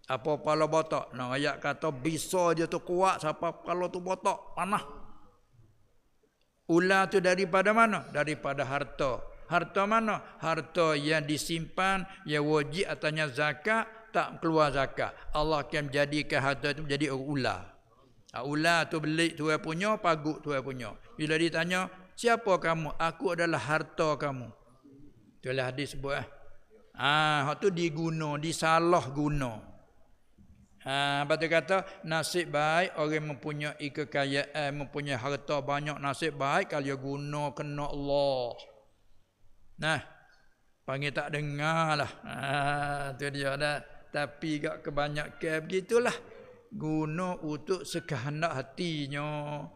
S1: Apa kepala botak? Ayat kata bisa dia tu kuat siapa kepala tu botak, panah. Ular tu daripada mana? Daripada harta. Harta mana? Harta yang disimpan, yang wajib atasnya zakat, tak keluar zakat. Allah akan menjadikan harta itu menjadi ular. Ular tu belik tuan punya, pagut tuan punya. Bila ditanya, siapa kamu? Aku adalah harta kamu. Itulah hadis sebut. Hak tu diguna, disalah guna. Lepas tu kata, nasib baik orang mempunyai kekayaan, mempunyai harta banyak, nasib baik kalau dia guna kena Allah. Panggil tak dengar lah. Tu dia dah. Tapi gak kebanyakan begitulah. Guna untuk sekehendak hatinya.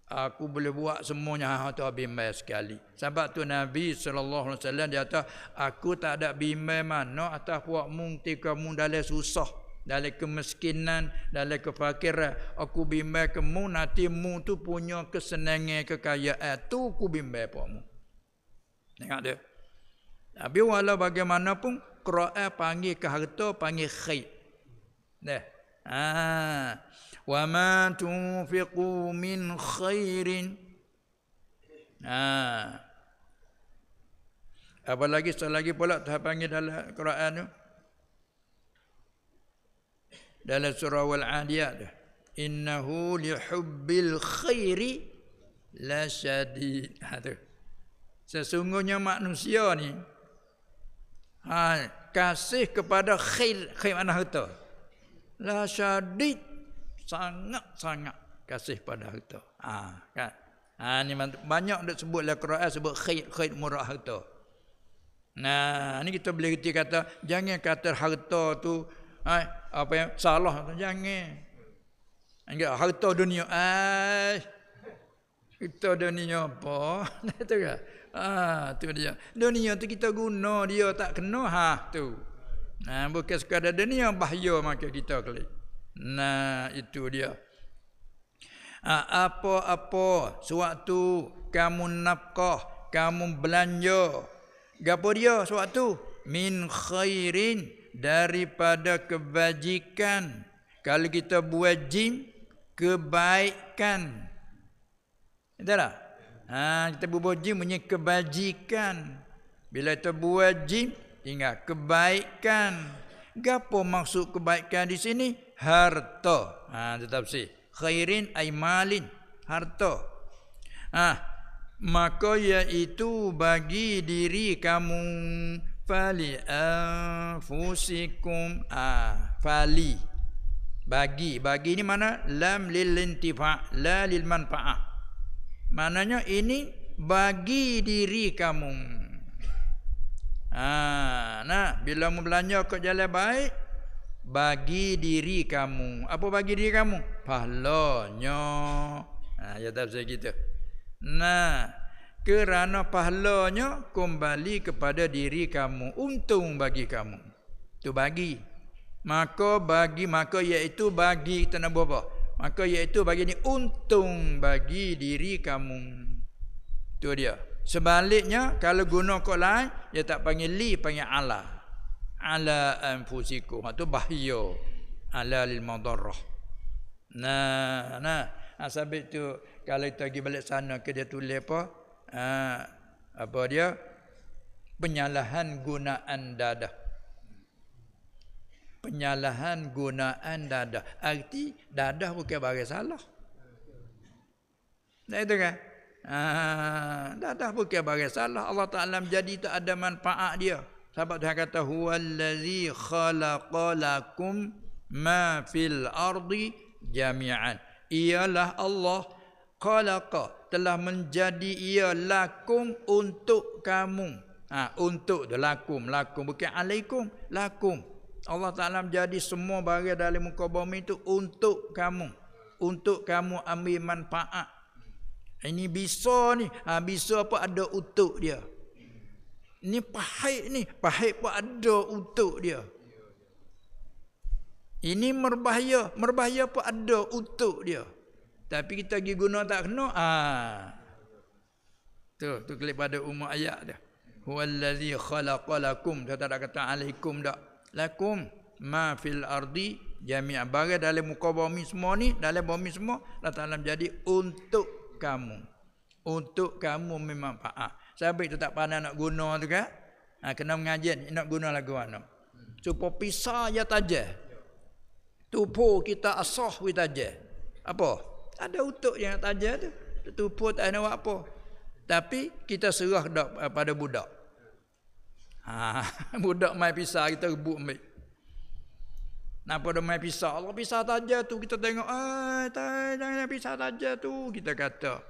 S1: Aku boleh buat semuanya. Itu bimbang sekali. Sebab tu Nabi SAW dia kata, aku tak ada bimbang mana atas puakmu ketika kamu dalam susah, dalam kemiskinan, dalam kefakiran. Aku bimbang kamu nanti mu tu punya kesenangan, kekayaan. Tu aku bimbang puakmu. Tengok dia. Tapi walau bagaimanapun Quran panggil ke harta panggil khair. Wa ma tunfiqu min khairin. Apa lagi sekali lagi pula Tuhan panggil dalam Quran tu. dalam surah Wal-Adiyat dah. Innahu lihubbil khairi la syadid. Tu. Sesungguhnya manusia ni kasih kepada khair mana harta. La syadid, sangat-sangat kasih pada harta. Kan. Ni banyak dak sebut dalam Quran sebut khair murah harta. Nah, ni kita boleh reti kata jangan kata harta tu apa yang salah tu jangan. Enggak harta dunia kita dunia apa? Tu kan. Tu dia. Dunia tu kita guna dia tak kena tu. Bukan sekadar dunia bahaya maka kita kali. Nah, itu dia. Apa-apa sewaktu kamu nafkah, kamu belanja, gapo dia sewaktu min khairin daripada kebajikan. Kalau kita buat jim kebaikan. Entahlah. Kita buat jim punya kebajikan. Bila kita buat jim tinggal kebaikan. Gapo maksud kebaikan di sini? Harta. Tetap sih. Khairin ay malin, harta. Maka iaitu bagi diri kamu fali anfusikum fali bagi ni mana lam lil intifa' la lil manfa'ah. Maknanya ini bagi diri kamu. Bila mau belanja ke jalan baik, bagi diri kamu. Apa bagi diri kamu? Pahalanya. Ya tafsir gitu. Kerana pahalanya kembali kepada diri kamu. Untung bagi kamu. Itu bagi. Maka iaitu bagi kita nak buat apa? Maka iaitu bagi ni untung bagi diri kamu. Itu dia. Sebaliknya kalau guna kod lain dia tak panggil li, panggil ala. Ala anfusikum. Itu bahaya. Ala lil madarrah. Sebab itu kalau kita pergi balik sana ke dia tulis apa? Apa dia? Penyalahan gunaan dadah. Penyalahan gunaan dadah. Arti dadah bukan barang salah. Nah itu kan? Dadah bukan barang salah. Allah Ta'ala menjadi tak ada manfaat dia. Sebab Tuhan kata huwallazi khalaqa lakum ma fil ardi jami'an. Ialah Allah khalaqa telah menjadi ia lakum untuk kamu. Untuk lakum bukan alaikum, lakum. Allah Ta'ala menjadi semua barang dalam muka bumi itu untuk kamu. Untuk kamu ambil manfaat. Ini bisa ni. Bisa apa ada untuk dia. Ini pahit ni. Pahit pun ada untuk dia. Ini merbahaya. Merbahaya pun ada untuk dia. Tapi kita pergi guna tak kena. Tu klik pada umur ayat dia. Huwallazi khalaqalakum. Dia tak ada kata alaikum dak. Lakum ma fil ardi jami'an. Barang dalam muka bumi semua ni, dalam bumi semua Allah Ta'ala jadi untuk kamu. Untuk kamu memang manfaat. Sebab itu tak pandai nak guna tu kan? Kena mengajar nak guna lagu mana. Supaya pisah je tajah. Tupu kita asah we tajah. Apa? Ada untuk yang tajah tu. Tupu tak nak buat apa. Tapi kita serah dak pada budak. Budak mai pisah kita rebut ambil. Napa dah mai pisah? Allah pisah saja tu kita tengok. Jangan pisah saja tu kita kata.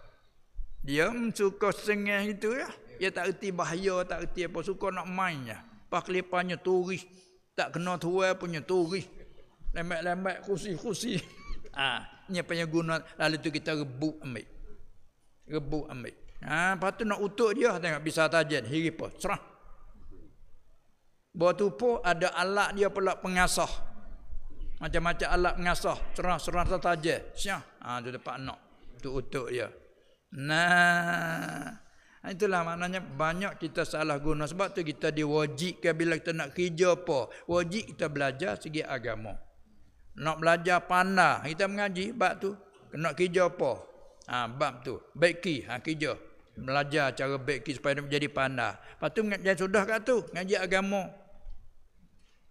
S1: Dia suka sengah itu ya. Dia tak erti bahaya, tak erti apa, suka nak main ya. Paklipannya turis, tak kena tuai punya turis. Lembat-lembat kursi-kursi. Ni apa yang guna lalu tu kita rebut ambil. Lepas tu nak utuk dia tengok pisah tajan hiripa serah. Bawa tupu ada alat dia pula pengasah. Macam-macam alat pengasah. Serah saja. Syah. Tu dapat nak. Tu untuk dia. Itulah maknanya banyak kita salah guna. Sebab tu kita diwajibkan bila kita nak kerja apa. Wajib kita belajar segi agama. Nak belajar pandai. Kita mengaji bab tu. Nak kerja apa. Bab tu. Baiki. Kerja. Belajar cara baiki supaya menjadi pandai. Lepas tu jangan sudah kat tu. Ngaji agama.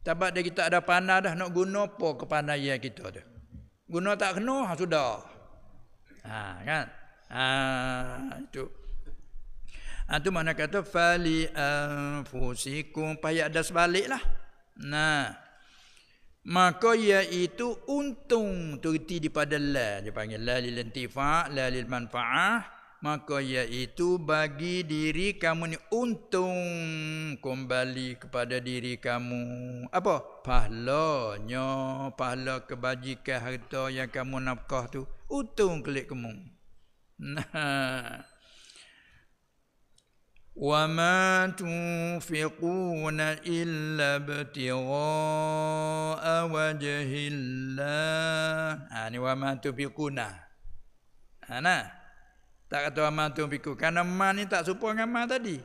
S1: Sebab dia kita ada pandai dah nak guna apa kepandaian kita tu. Guna tak kena sudah. Kan? Itu. Itu mana kata fali anfusikum, payah ada sebaliklah. Nah, maka iaitu untung tu reti daripada la, dia panggil la lil intifa', la lil manfa'ah. Maka iaitu bagi diri kamu ni untung kembali kepada diri kamu. Apa? Pahalanya, pahala kebajikan harta yang kamu nafkah tu untung kelik kamu. Nah, wa ma tunfiquna illa ibtigha'a wajhillah. Ni wa ma tunfiquna. Nah, tak kata amal tu fikir. Kerana amal ni tak serupa dengan amal tadi.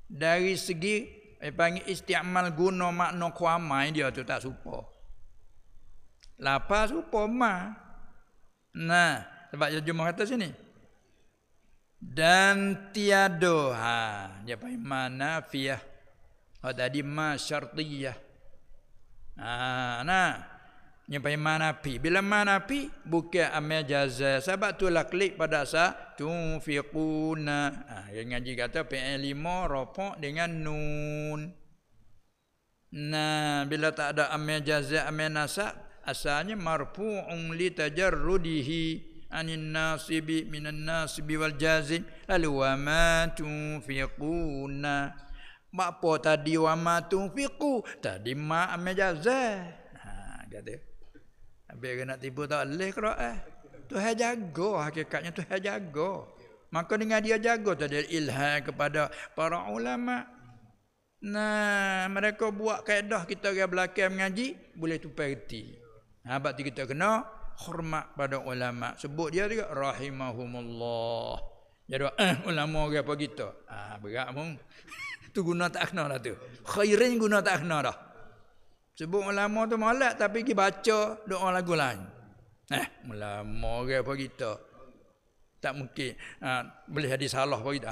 S1: Dari segi panggil istiamal guna makna kuamai dia tu tak serupa. Lapar serupa amal. Nah, sebab dia jumlah kata sini. Dan tiada. Dia panggil mana fiyah. Tadi ma syartiyah. Nah. Yang panggil manapi. Bila manapi bukan amal jaza. Sebab itulah klik pada asal tunfiquna. Yang ngaji kata fi'il 5 rafa' dengan nun. Nah, bila tak ada amal jaza, amal nasab, asalnya marfu'un li tajarrudihi anin nasibi minan nasibi wal jazim. Lalu wa ma tunfiquna. Apa tadi wa ma tunfiqu? Tadi ma amal jaza. Kata habis nak tipu tak boleh Quran. Tuhan jaga, hakikatnya Tuhan jaga. Maka dengan dia jaga tadi ilham kepada para ulama. Nah, mereka buat kaedah kita orang belakang mengaji boleh tupai reti. Sebab kita kena hormat pada ulama. Sebut dia juga rahimahumullah. Jadi ulama orang apa kita? Berat pun. Tu guna tak kena dah tu. Khairin guna tak kena dah. Sebut ulama tu molek tapi pergi baca doa lagu lain. Ulama orang apa kita? Tak mungkin. Boleh jadi salah apa kita.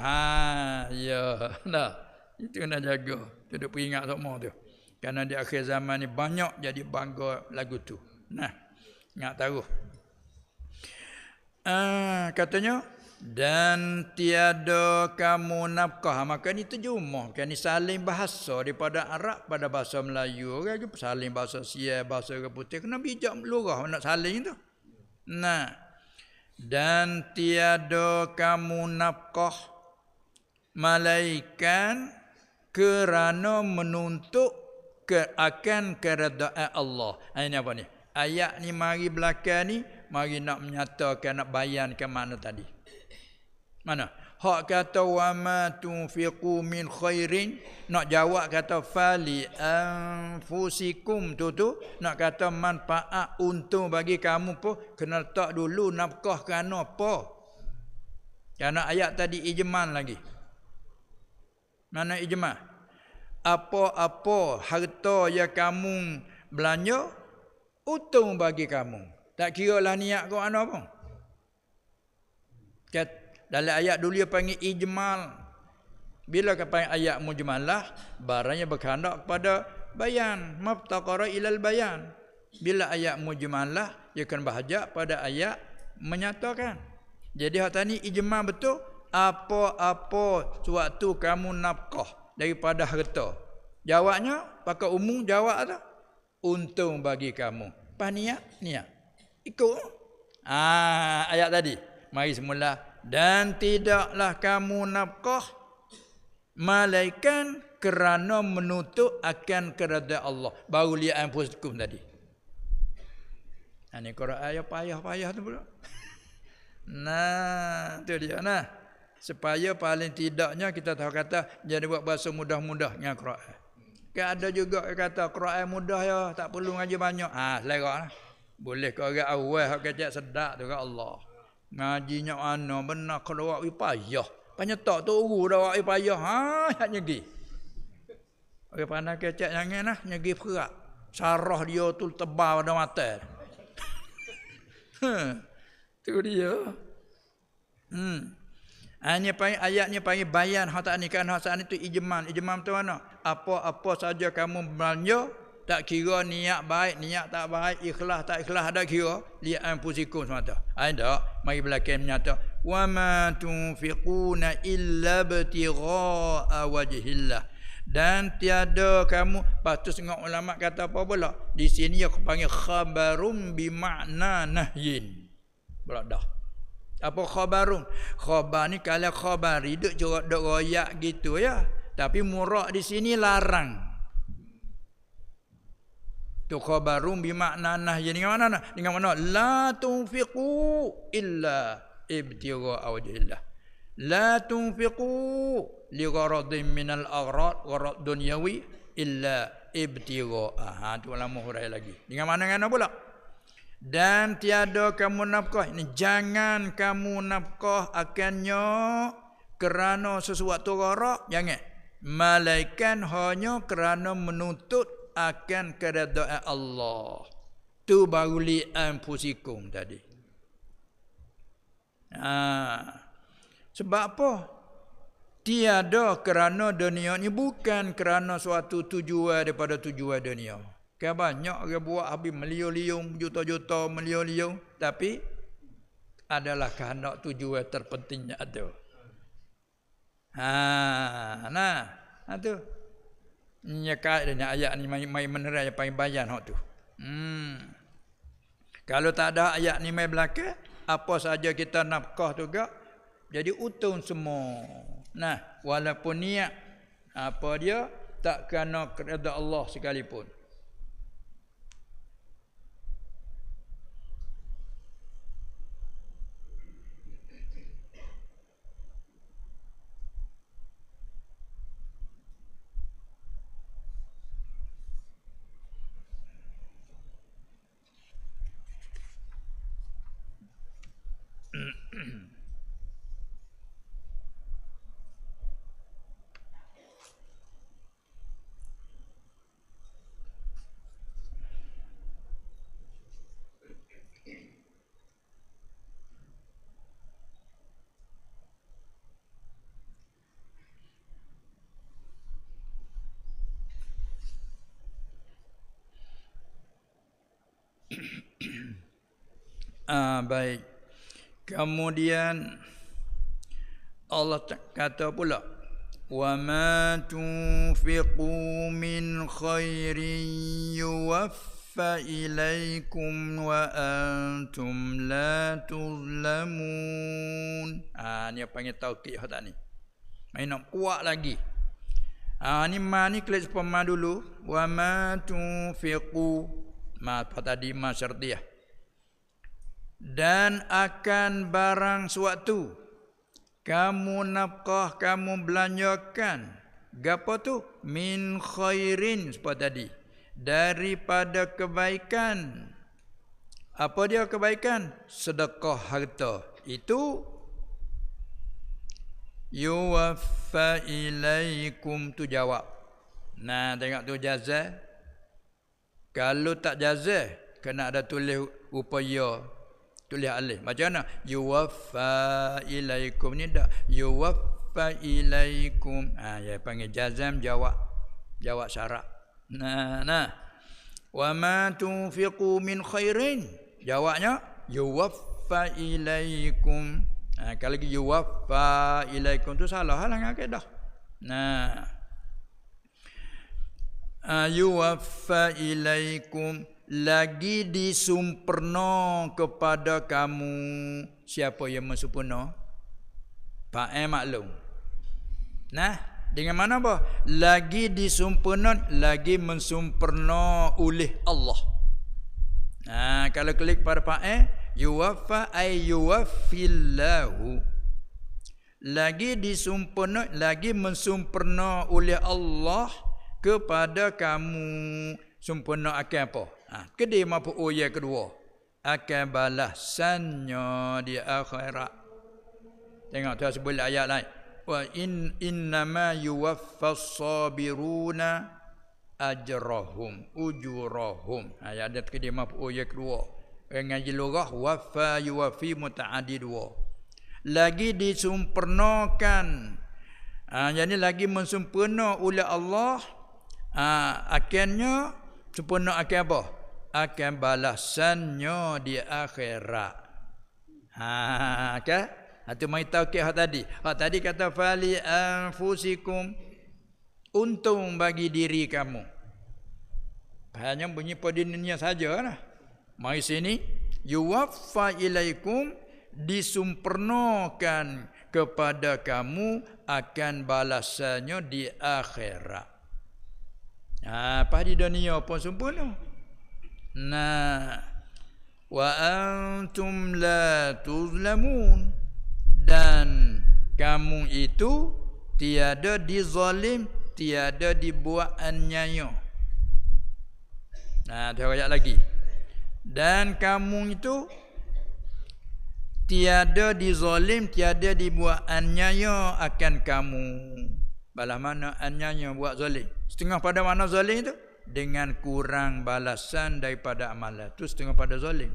S1: Ya. Dah. Itu kena jaga. Tu duk peringat semua tu. Kerana di akhir zaman ni banyak jadi bangga lagu tu. Nah. Ingat taruh. Katanya dan tiada kamu nafkah. Maka ni terjemah. Kan ni saling bahasa daripada Arab pada bahasa Melayu. Orang saling bahasa Sia, bahasa orang putih. Kena bijak lurah nak saling tu. Nah. Dan tiada kamu nafkah malaikan kerana menuntut akan keredaan Allah. Ini apa ni? Ayat ni mari belakang ni. Mari nak menyatakan, nak bayankan makna tadi. Mana? Hak kata wa ma tunfiqu min khairin, nak jawab kata fali anfusikum tu nak kata manfaat untung bagi kamu pun kena letak dulu nafkah kerana apa? Kerana ayat tadi ijmal lagi. Mana ijmal? Apa-apa harta yang kamu belanja untung bagi kamu. Tak kira lah niat kau ana pun. Dalam ayat dulu dia panggil ijmal. Bila kata panggil ayat mujmalah, barangnya berkehendak kepada bayan, maftaqara ilal bayan. Bila ayat mujmalah, dia akan berhajat pada ayat menyatakan. Jadi hak tadi ijmal betul, apa-apa sewaktu kamu nafkah daripada harta. Jawabnya pakai umum jawab tu. Untung bagi kamu. Pas niat. Ikut. Ayat tadi. Mari semula. Dan tidaklah kamu nafkah malaikan kerana menuntut akan keredaan Allah. Baru lihat anfusikum tadi. Ini Quran ayat payah-payah tu pula. Nah, tu dia nah. Supaya paling tidaknya kita tahu kata jadi buat bahasa mudah-mudah dengan Quran. Kan ada juga yang kata Quran mudah ya, tak perlu ngaji banyak. Selera lah. Boleh ke orang awal hak kecek sedap tu kat Allah. Ngajinya mana benar kalau awak payah. Panyetak tu dah awak payah. Hak nyegi. Orang pandai kecek jangan lah nyegi perak. Sarah dia tu tebal pada mata. Tu dia. Ayatnya panggil bayan hak tak ni kan hak saat ni tu ijmal. Ijmal tu mana? Apa-apa saja kamu belanja Tak kira niat baik, niat tak baik, ikhlas tak ikhlas, ada kira. Lihat anfusikum semata. Ada, mari belakang menyata. Wa ma tunfiquna illa ibtigha'a wajhillah. Dan tiada kamu, patut tengok ulama kata apa pula? Di sini aku panggil khabarum bimakna nahyin. Pula dah. Apa khabarun? Khabar ni kalau khabari duk royak gitu ya. Tapi murak di sini larang. Tu khabarum bimakna nahyin dengan mana? Dengan mana? La tunfiqu illa ibtigha'a wajhillah. La tunfiqu li gharadin minal aghrad gharad dunyawi illa ibtigha'a. Tu ulama hurai lagi. Dengan mana pula? Dan tiada kamu nafkah. Ini jangan kamu nafkah akannya kerana sesuatu gharad, jangan. Malaikat hanya kerana menuntut akan keredaan Allah. Tu baru li anfusikum tadi. Sebab apa? Tiada kerana dunia ni, bukan kerana suatu tujuan daripada tujuan dunia. Kan banyak orang buat habis meliung-liung, juta-juta meliung-liung, tapi adalah kehendak tujuan terpentingnya ada. Tu. Nyekat dengan ayat ni mai menerai yang paling bayan hak tu. Kalau tak ada ayat ni mai belakang, apa saja kita nafkah tu gak jadi untung semua. Nah, walaupun niat apa dia tak kena keredaan Allah sekalipun. Baik. Kemudian Allah kata pula, wa ma tunfiqu min khairin yuwaffa ilaikum wa antum la tuzlamun. Ni panggil taukid hak ni. Mai nak kuat lagi. Ni ma ni kelas pema dulu. Wa ma tunfiqu. Ma tadi ma syartiyah. Dan akan barang suatu kamu nafkah, kamu belanjakan gapo tu? Min khairin seperti tadi, daripada kebaikan. Apa dia kebaikan? Sedekah harta. Itu yuwaffa ilaikum tu jawab. Nah, tengok tu jazah. Kalau tak jazah, kena ada tulis upaya. Tulis alif. Macam mana? Yuwaffa ilaikum ni dak. Yuwaffa ilaikum. Ya panggil jazam jawab. Jawab syarat. Nah. Wa ma tunfiqu min khairin. Jawabnya yuwaffa ilaikum. Kalau lagi yuwaffa ilaikum tu salah lah dengan kaedah. Nah. Yuwaffa ilaikum, lagi disempurna kepada kamu. Siapa yang mensempurna? Pak maklum. Nah, dengan mana apa? Lagi disempurna, lagi mensempurna oleh Allah. Kalau klik pada Pak yuwaffa ay yuwaffillahu. Lagi disempurna, lagi mensempurna oleh Allah kepada kamu. Sempurna akan apa? Kedai mapu yang kedua, akan balasannya di akhirat. Tengok tu sebut ayat lain. Wa innama yuwaffas sabiruna ajrahum ujurahum. Ayat ada kedai mapu yang kedua. Ngaji lurah waffa yuwaffi muta'addi dua. Lagi disempurnakan. Jadi lagi mensempurna oleh Allah. Akhirnya Sempurna akan apa? Akan balasannya di akhirat. Kan? Itu mai taukid hak tadi. Hak tadi kata fali anfusikum, untung bagi diri kamu. Hanya bunyi podinnya sajalah. Mai sini yuwaffa ilaikum, disempurnakan kepada kamu akan balasannya di akhirat. Apa di dunia pun sempurna. Nah, wa antum la tuzlamun, dan kamu itu tiada dizalim, tiada dibuat aniaya. Nah, dia ayat lagi. Dan kamu itu tiada dizalim, tiada dibuat aniaya akan kamu. Balah mana aniaya buat zalim? Setengah pada mana zalim itu? Dengan kurang balasan daripada amalan. Itu setengah pada zalim.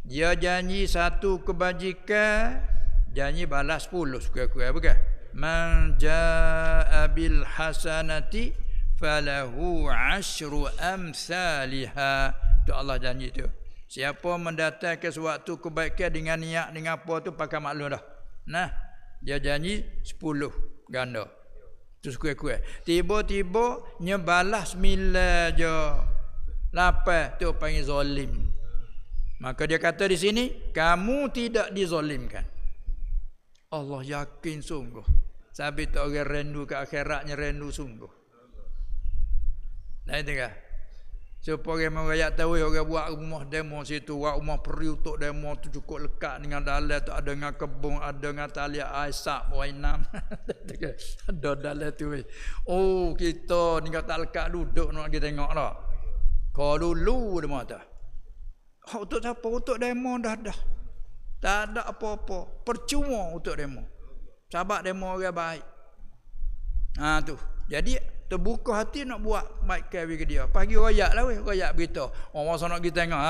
S1: Dia janji satu kebajikan, janji balas 10 kurang-kurang, bukan? Man jaa bil hasanati falahu 10 amsalha. Tu Allah janji tu. Siapa mendatangkan suatu kebaikan dengan niat dengan apa tu pakai maklum dah. Nah, dia janji 10 ganda. Tu kurang-kurang. Tiba-tiba nyebalas 9 je. 8 tu panggil zalim. Maka dia kata di sini, kamu tidak dizalimkan. Allah yakin sungguh. Sabit orang rendu ke akhiratnya, rendu sungguh. Nah itu kan. Supaya orang rakyat tahu, orang buat rumah demo situ, buat rumah peri untuk demo tu cukup lekat dengan dalam tu, ada dengan kebun, ada dengan tali aisak wainam. Ada dalam tu. Oh, kita ni tak lekat duduk nak kita tengok lah. Kalau dulu dia mata. Untuk siapa? Untuk demo dah. Tak ada apa-apa. Percuma untuk demo. Sahabat demo orang baik. Tu. Jadi terbuka hati nak buat baik kali ke dia. Pagi royak lah weh, royak berita. Orang masa nak kita tengok.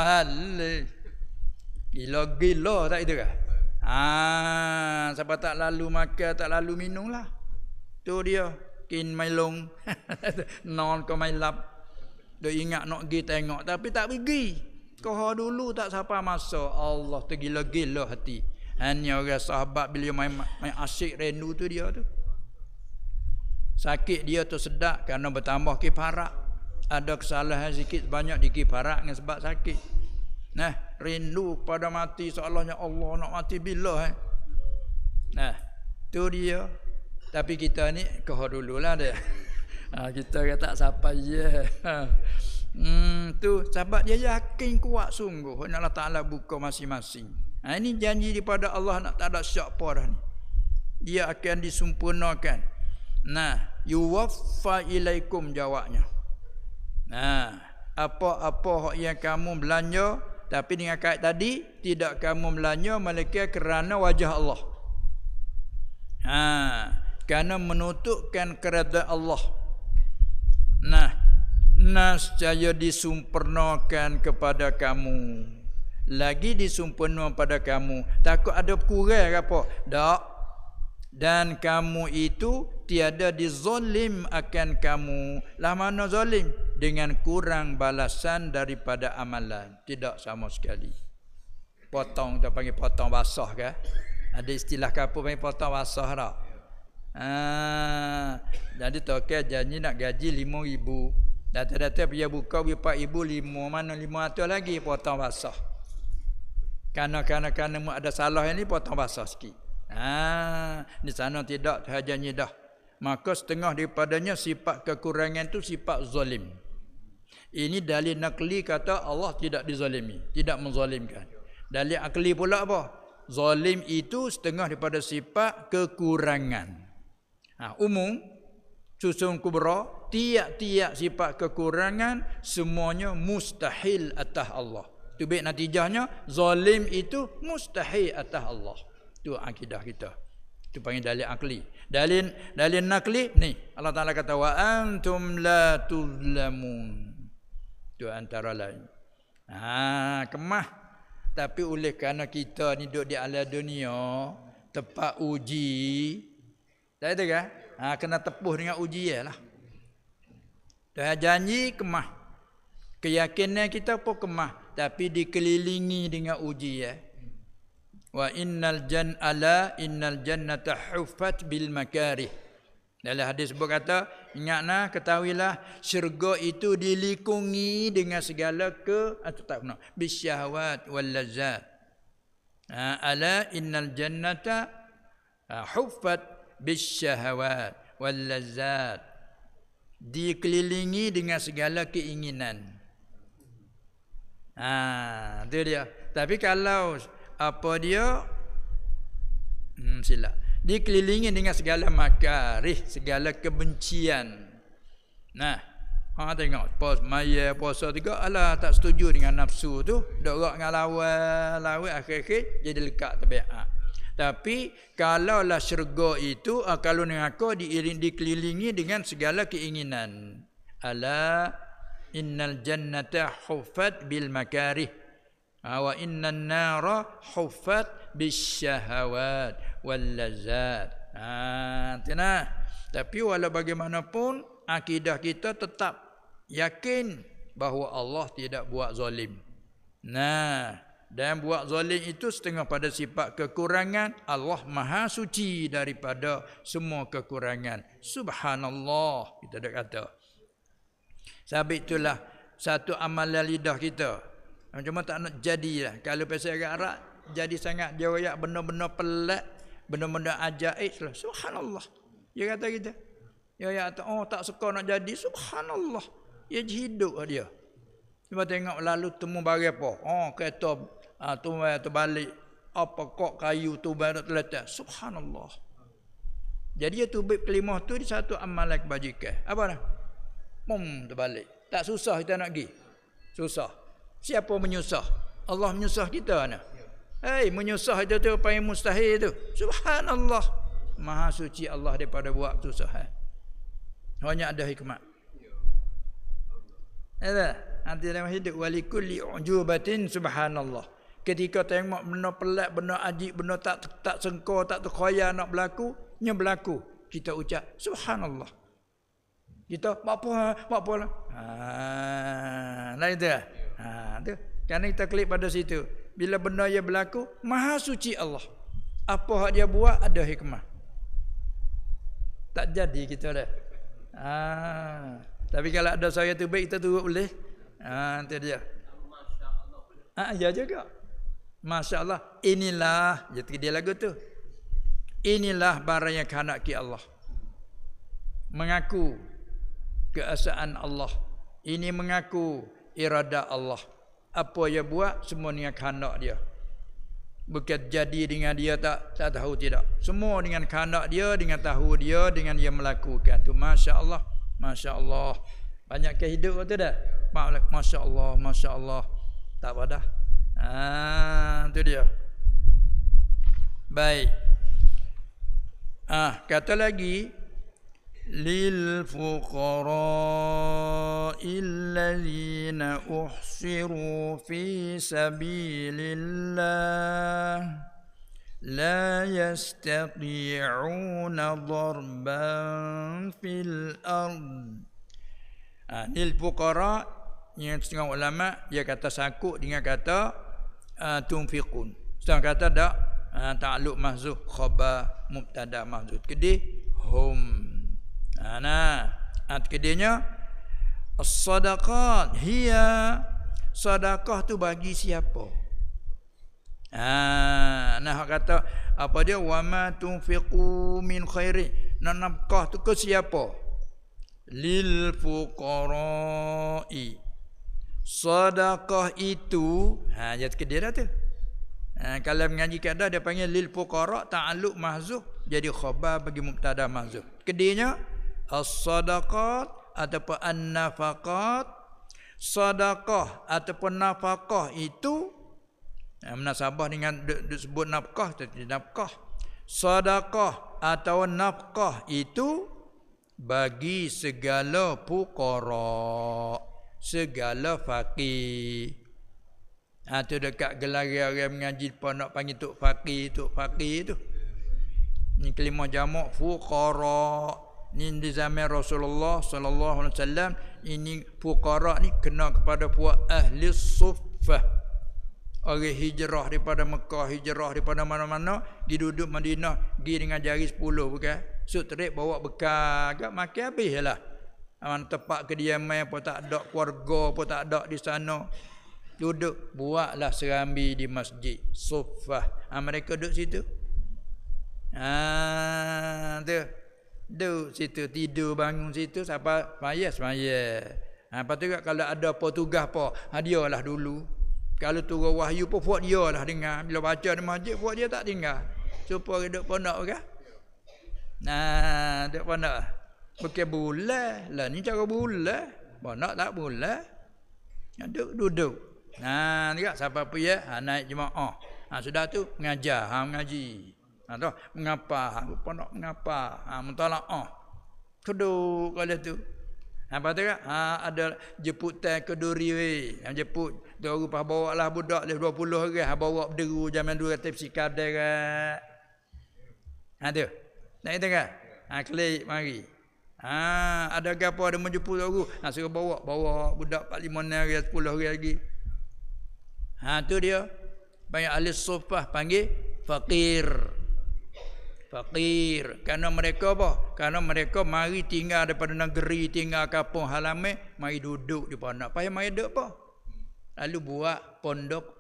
S1: Gila-gila tak itu kan? Siapa tak lalu makan, tak lalu minum lah. Tu dia. Kin mailong. Non ko mailap. Dia ingat nak pergi tengok tapi tak pergi. Kau dulu tak siapa masa. Allah tergila-gila hati. Hanya orang sahabat bila main asyik rendu tu dia tu. Sakit dia tu sedap kerana bertambah kiparak. Ada kesalahan sikit banyak di kiparak dengan sebab sakit. Nah, rindu pada mati seolahnya Allah nak mati bila Nah, tu dia. Tapi kita ni kau dululah dia. Kita kata tak siapa je. Tu sebab dia yakin kuat sungguh. Allah Taala buka masing-masing. Ini janji daripada Allah, nak tak ada syak apa dah ni. Dia akan disempurnakan. Nah, yuwaffa ilaikum jawabnya. Nah, apa-apa yang kamu belanja, tapi dengan kait tadi tidak kamu belanja melainkan kerana wajah Allah. Kerana menutupkan keredaan Allah. Nah, nascaya disempurnakan kepada kamu. Lagi disempurnakan pada kamu. Takut ada kurang ke apa? Tak. Dan kamu itu tiada dizalim akan kamu. Lah mana zalim? Dengan kurang balasan daripada amalan. Tidak sama sekali. Potong, kita panggil potong basah ke? Ada istilah kapur panggil potong basah tak? Jadi token janji nak gaji 5,000. Data-data dia buka 4,000, 5 mana 500 lagi potong basah. Karena ada salah ini potong basah sikit. Di sana tidak janji dah. Maka setengah daripadanya sifat kekurangan itu sifat zalim. Ini dalil nakli kata Allah tidak dizalimi, tidak menzalimkan. Dalil akli pula apa? Zalim itu setengah daripada sifat kekurangan. Umum susun kubra, tiap-tiap sifat kekurangan semuanya mustahil atas Allah. Tu baik natijahnya zalim itu mustahil atas Allah. Tu akidah kita. Tu panggil dalil akli. Dalil nakli ni Allah Taala kata wa antum la tuzlamun. Tu antara lain. Kemah. Tapi oleh kerana kita ni duduk di alam dunia, tempat uji. Tak ada kan? Kena tepuh dengan ujian lah. Dah janji kemah. Keyakinan kita pun kemah, tapi dikelilingi dengan ujian. Wa innal jannata huffat bil makarih. Dalam hadis sebut kata, ingatlah, ketahuilah syurga itu dilikungi dengan segala bisyahwat wal lazzat. Ala innal jannata huffat bisyahwat wal lazzat. Dikelilingi dengan segala keinginan. Itu dia. Tapi kalau apa dia silap, dikelilingi dengan segala makarih, segala kebencian. Nah, tengok puasa juga, alah tak setuju dengan nafsu tu, dok rak dengan lawan akhir-akhir jadi lekat tabiat. Tapi kalaulah syurga itu, kalau mengaku dikelilingi dengan segala keinginan. Ala innal jannata huffat bil makarih wa innan nara huffat bisyahawat wal lazzat. Tapi walau bagaimanapun akidah kita tetap yakin bahawa Allah tidak buat zalim. Dan buat zalim itu setengah pada sifat kekurangan. Allah Maha suci daripada semua kekurangan. Subhanallah, kita dah kata. Sebab itulah satu amalan lidah kita. Cuma tak nak jadilah. Kalau pasal Arab jadi sangat dia royak benda-benda pelik, benda-benda ajaib. Subhanallah. Dia kata kita. Dia kata, tak suka nak jadi. Subhanallah. Dia hidup dia. Cuba tengok lalu temu barang apa. Kereta terbalik. Apa kok kayu tu baru terletak. Subhanallah. Jadi dia tubik kelimah tu di satu amalan kebajikan. Apa dah? Terbalik. Tak susah kita nak pergi. Susah. Siapa menyusah? Allah menyusah kita nak. Menyusah itu tu paling mustahil tu. Subhanallah. Maha suci Allah daripada buat susah. Hanya ada hikmat. Nanti dalam hidup walikulli ujubatin subhanallah. Ketika tengok benda pelik, benda ajib, benda tak sengko, tak terkhayal nak berlaku, nya berlaku. Kita ucap subhanallah. Kita apa lah. Lain tu. Tu. Kerana kita klik pada situ. Bila benda yang berlaku, Maha suci Allah. Apa hak dia buat ada hikmah. Tak jadi kita dah. Tapi kalau ada saya tu baik, kita turut boleh. Itu dia. Ya juga. Masya Allah. Inilah, dia lagu tu. Inilah barang yang kehendaki Allah. Mengaku keesaan Allah. Ini mengaku irada Allah. Apa dia buat semua dengan kehendak dia. Bukan jadi dengan dia tak tahu tidak. Semua dengan kehendak dia, dengan tahu dia, dengan dia melakukan. Tu masya-Allah, masya-Allah. Banyak kehidupan tu dah. Masya-Allah, masya-Allah. Tak apa dah. Tu dia. Baik. Kata lagi lil fuqara'il ladzina uhsiru fi sabilillah la yastati'una darban fil ard. Lil fuqara' yang setengah ulama dia kata sakut dengan kata tunfiqun. Setengah kata dak ta'alluq mahzuf khabar mubtada mahzuf. Kedih hum. Kedihnya as-sadaqat hiya, sedekah tu bagi siapa? Kata apa dia, wa ma tunfiqu min khairi, nafkah tu ke siapa? Lil fuqara'i. Sedekah itu jadi kedih dah tu. Kalau mengaji kaedah dia panggil lil fuqara, ta'alluq mahzuf jadi khabar bagi mubtada mahzuf. Kedihnya as-sadaqat ataupun an-nafaqat. Sedekah ataupun nafkah itu munasabah dengan disebut nafkah, jadi nafkah. Sedekah atau nafkah itu bagi segala fuqara, segala fakir. Tu dekat gelar orang mengaji pun nak panggil tok fakir tu. Ni kelimah jamak fuqara. Ni di zaman Rasulullah sallallahu alaihi wasallam, ini fuqara ni kena kepada puak ahli suffah. Orang hijrah daripada Mekah, hijrah daripada mana-mana, pergi duduk Madinah, pergi dengan jari 10 bukan. Sutrik bawa bekal, agak makan habislah. Aman tempat kediaman pun tak ada, keluarga pun tak ada di sana. Duduk buatlah serambi di masjid Suffah. Mereka duduk situ. Tu. Duduk situ, tidur bangun situ sampai semaya. Lepas tu kalau ada apa tugas apa, dialah dulu. Kalau turun wahyu pun buat dialah dengar. Bila baca di masjid buat dia tak tinggal. Supaya duduk pondok ke? Duduk pondok. Bukan bulan. Lah ni cara bulan. Pondok tak bulan. Duduk. Juga sampai apa ya? Naik jemaah. Sudah tu mengajar, mengaji. Tu mengapa? Pondok mengapa? Mutalaah. Duduk kalau tu. Lepas tu ada jemputan keduri yang jemput dia orang bawa lah budak dia 20 orang bawa berderu zaman dulu kata psikadai kan. Tu. Tak kata kan? Klik mari. Ada gapo ada menjemput orang. Suruh bawa budak 4 5 orang 10 orang lagi. Tu dia. Panggil ahli suffah, panggil fakir. Fakir. Kerana mereka apa? Kerana mereka mari tinggal daripada negeri, tinggal kampung halaman, mari duduk di pondok. Payah mari duduk apa? Lalu buat pondok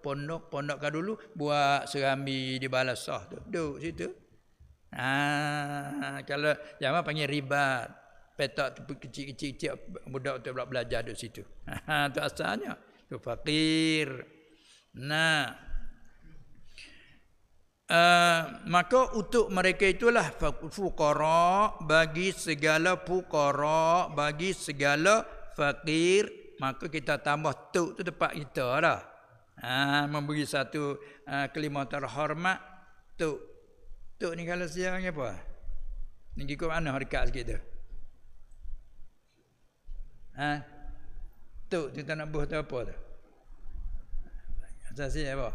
S1: kan dulu, buat serambi di balasah tu. Duduk situ. Kalau zaman panggil ribat. Petak tu kecil-kecil budak tu belajar duduk situ. Tu asalnya. Tu fakir. Maka untuk mereka itulah fuqara, bagi segala fuqara, bagi segala fakir, maka kita tambah tu tempat kita dah. Memberi satu kalimah terhormat tu. Tu ni kalau siang apa? Ni kau mana dekat sikit tu. Tu kita nak buat apa tu? Asasi apa?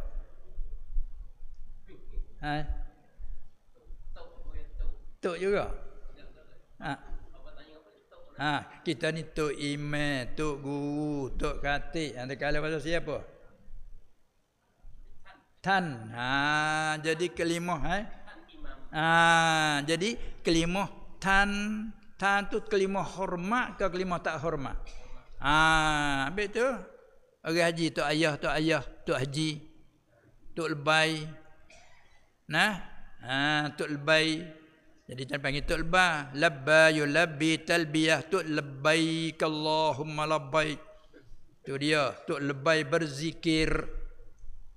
S1: Tok juga. Kita ni tok imam, tok guru, tok khatib. Kalau bahasa siapa? Tan. Jadi kelimah jadi kelimah tan tu kelimah hormat ke kelimah tak hormat? Habis tu orang haji tok ayah, tok haji, tok lebay. Tok lebay. Jadi kita panggil tok lebay. Labba yulabbi talbiyah, tok labbaik Allahumma labbaik. Tu dia, tok lebay berzikir.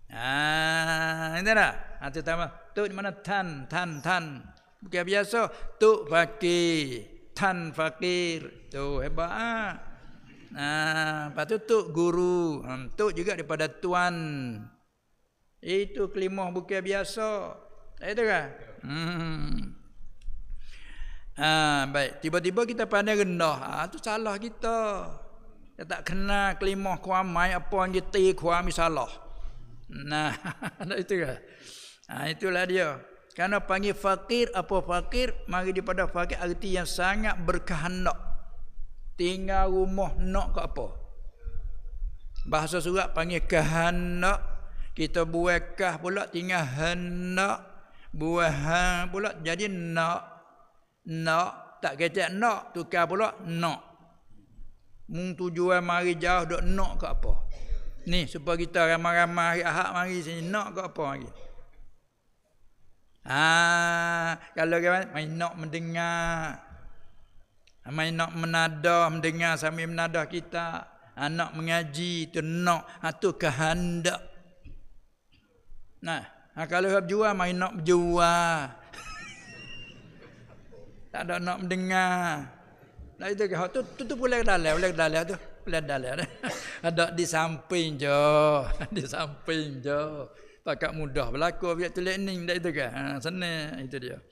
S1: Itu dah. Tu tambah. Tok di mana tan. Bukan biasa. Tok fakir, tan fakir. Tu hebat. Lepas tu tok guru. Tok juga daripada tuan. Itu kelimah bukan biasa. Itu kan? Baik. Tiba-tiba kita pandai rendah. Tu salah kita. Kita tak kenal kelimah kuamai apa yang kita kuami salah. Itu kan? Itulah dia. Kerana panggil fakir, apa fakir? Mari daripada fakir arti yang sangat berkehendak. Tinggal rumah nak ke apa? Bahasa surat panggil kehendak. Kita buat kah pula tinggal hendak, buat pula jadi nak tak kecek nak, tukar pula nak. Mung tujuan mari jauh dok nak ke apa? Ni supaya kita ramai-ramai hari Ahad mari sini nak ke apa lagi? Kalau main nak mendengar, main nak menada, mendengar sambil menada kita, nak mengaji tu nak, tu kehendak. Kalau berjual main nak berjual. Tak ada nak mendengar. Itu ke tu boleh dalam tu. Boleh dalam. Ada di samping je. Di samping je. Pakat mudah berlaku biar tulis ni dak itu ke. Senang itu dia.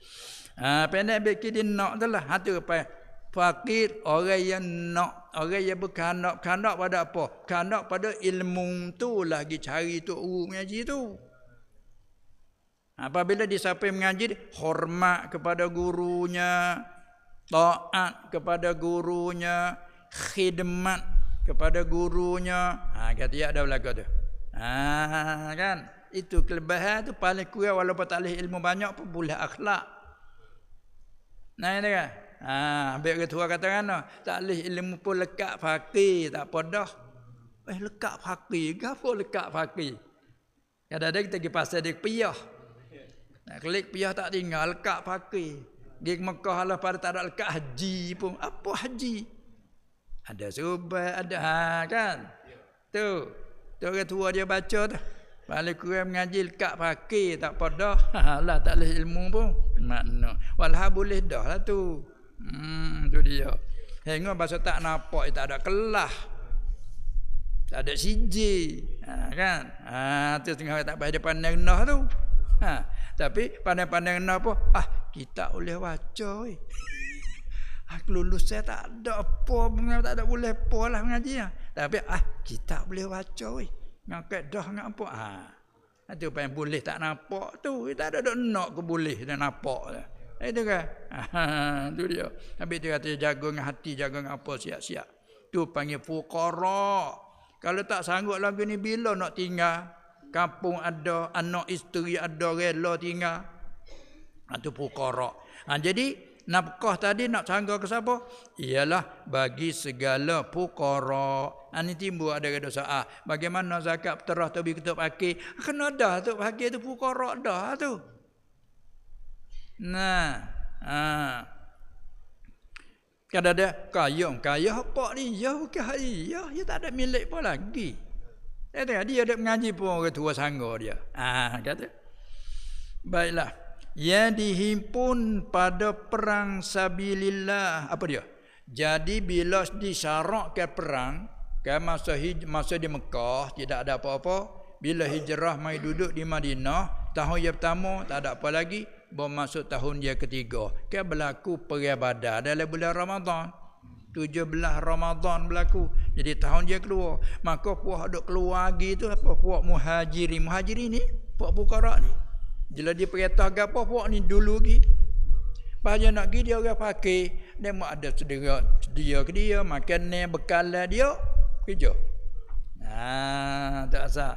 S1: Pendek bikin dia nak tu lah. Tu apa? Fakir orang yang nak, orang yang berkehendak pada apa? Kehendak pada ilmu tu lagi cari tu mengaji tu. Apabila dia sampai mengaji, hormat kepada gurunya. taat kepada gurunya, khidmat kepada gurunya. Kata ya ada belaka tu. Kan? Itu kelebihan tu paling kurang walaupun tak boleh ilmu banyak pun boleh akhlak. Nah ini kan. Ambil ketua kata kan, tak boleh ilmu pun lekat fakir, tak apa dah. Lekat fakir, apa lekat fakir? Kadang-kadang kita pergi pasar dia piyah. Nak klik piyah tak tinggal, lekat fakir. Pergi ke Mekah lah pada tak ada lekat haji pun. Apa haji? Ada subat, ada kan? Tu ketua dia baca tu. Balik kurang mengaji lekat fakir, tak apa dah. Lah tak boleh ilmu pun. Makna. Walah boleh dah lah tu. Tu dia. Hingga bahasa tak nampak, tak ada kelah. Tak ada siji. Kan? Tu tengah tak payah dia pandang rendah tu. Tapi pandang-pandang rendah apa? Kita boleh baca. Lulus saya tak ada apa, tak ada boleh apa lah mengaji. Tapi kita boleh baca. Ngakak dah ngak apa. Itu apa yang boleh tak nampak tu. Tak ada nak ke boleh dan nampak. Itu kan. Itu dia. Habis dia kata jaga dengan hati, jaga dengan apa siap-siap. Tu panggil fuqara. Kalau tak sanggup lagu ni bila nak tinggal? Kampung ada, anak isteri ada, rela tinggal. Itu fuqara. Jadi nafkah tadi nak sanggup ke siapa? Ialah bagi segala fuqara. Ini timbul ada dosa. Bagaimana zakat terah tu kita pakai? Kena dah tu pakai tu fuqara dah tu. Kada ada kaya apa ni? Ya bukan ya tak ada milik pun lagi. Dia ada mengaji pun orang tua sanggup dia. Kata. Baiklah. Yang dihimpun pada perang sabilillah. Apa dia? Jadi bila disyaratkan perang, kan masa di Mekah tidak ada apa-apa. Bila hijrah mai duduk di Madinah, tahun yang pertama tak ada apa lagi, bermasuk tahun yang ketiga. Kan berlaku perang Badar dalam bulan Ramadan. 17 Ramadan berlaku. Jadi tahun yang kedua, maka puak duk keluar lagi tu apa? Puak muhajirin. Muhajirin ni, puak fuqara ni. Bila dia perintah gapo puak ni dulu lagi. Bahaya nak pergi dia orang pakai, dia mau ada sedia ke dia, makan bekal dia kerja. Tak sah.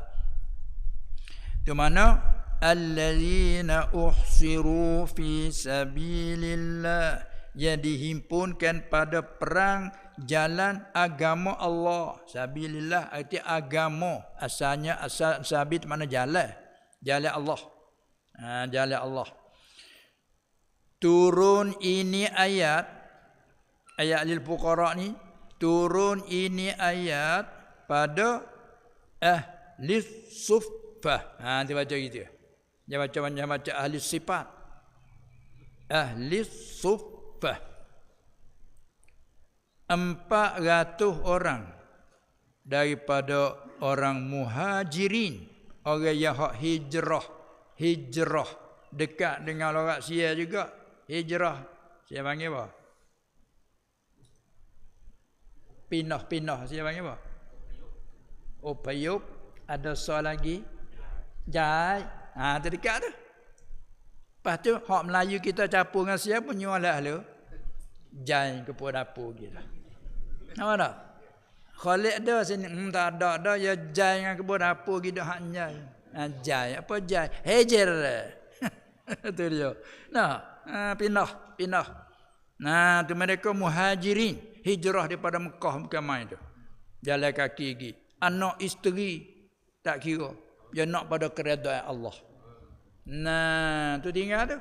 S1: Tu mana allazina uhsiru fi sabilillah, yang dihimpunkan pada perang jalan agama Allah. Sabilillah arti agama, asalnya asal sabit mana jalan Allah. Jalan Allah. Turun ini ayat lil fuqara ni, turun ini ayat pada ahli suffah. Dia baca gitu. Dia baca ahli sifat. Ahli suffah. 400 orang daripada orang muhajirin, orang yang hijrah dekat dengan orang Sia juga. Hijrah, saya panggil apa? Pindah, saya panggil apa? Payup, ada soal lagi. Jai, terdekat tu. Lepas tu, hak Melayu kita capur dengan Sia pun nyualah lu. Jai ke dapur gitu. Nampak tak? Khalid dah sini, tak ada ya jai dengan kebun dapur gitu hak jai. Jai, apa jai? Hijr. Itu dia. Pindah. Tu mereka muhajirin, hijrah daripada Mekah bukan main tu. Jalan kaki pergi. Anak isteri tak kira. Dia nak pada keredaan Allah. Tu tinggal tu.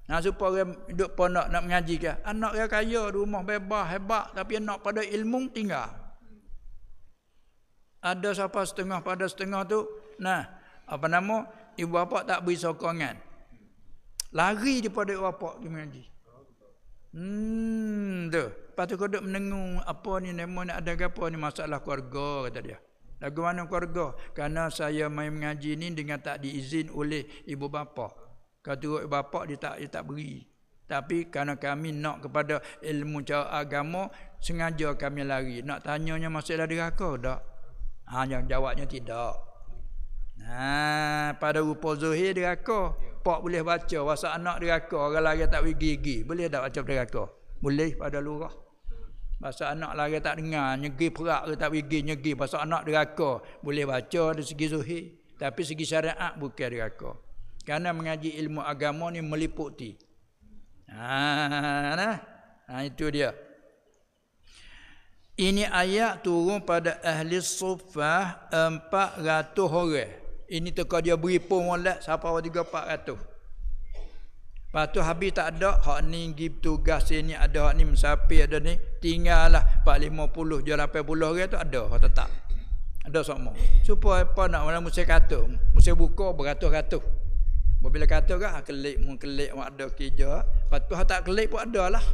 S1: Supaya orang duduk pondok nak mengaji ke. Anak dia kaya, rumah bebas, hebat, tapi nak pada ilmu tinggal. Ada siapa setengah pada setengah tu, ibu bapa tak beri sokongan. Lari daripada ibu bapa pergi mengaji. Tu. Lepas tu kau duduk menengung apa ni nama nak ada apa ni masalah keluarga kata dia. Lagu mana keluarga? Kerana saya main mengaji ni dengan tak diizin oleh ibu bapa. Kata ibu bapa dia tak beri. Tapi kerana kami nak kepada ilmu cara agama, sengaja kami lari. Nak tanyanya masalah deraka tak? Yang jawabnya tidak. Pada rupa zuhir deraka. Pak boleh baca wasa anak deraka, orang lari tak gigi. Boleh tak baca deraka? Boleh pada lurah. Pasal anak lari tak dengar, nyegi perak ke tak pergi nyegi. Pasal anak deraka. Boleh baca dari segi zuhir. Tapi segi syariat bukan deraka. Kerana mengaji ilmu agama ni meliputi. Itu dia. Ini ayat turun pada ahli suffah 400 orang. Ini teka dia beri pun molek siapa 300-400. Lepas tu habis tak ada, hak ni pergi tugas sini ada, hak ni musafir ada ni, tinggallah 450 je 80 orang tu ada, hak tetap. Ada semua. Supaya apa nak mana musim kata, musim buka beratus-ratus. Bila kata kan kelik ada kerja, lepas tu hak tak kelik pun ada lah.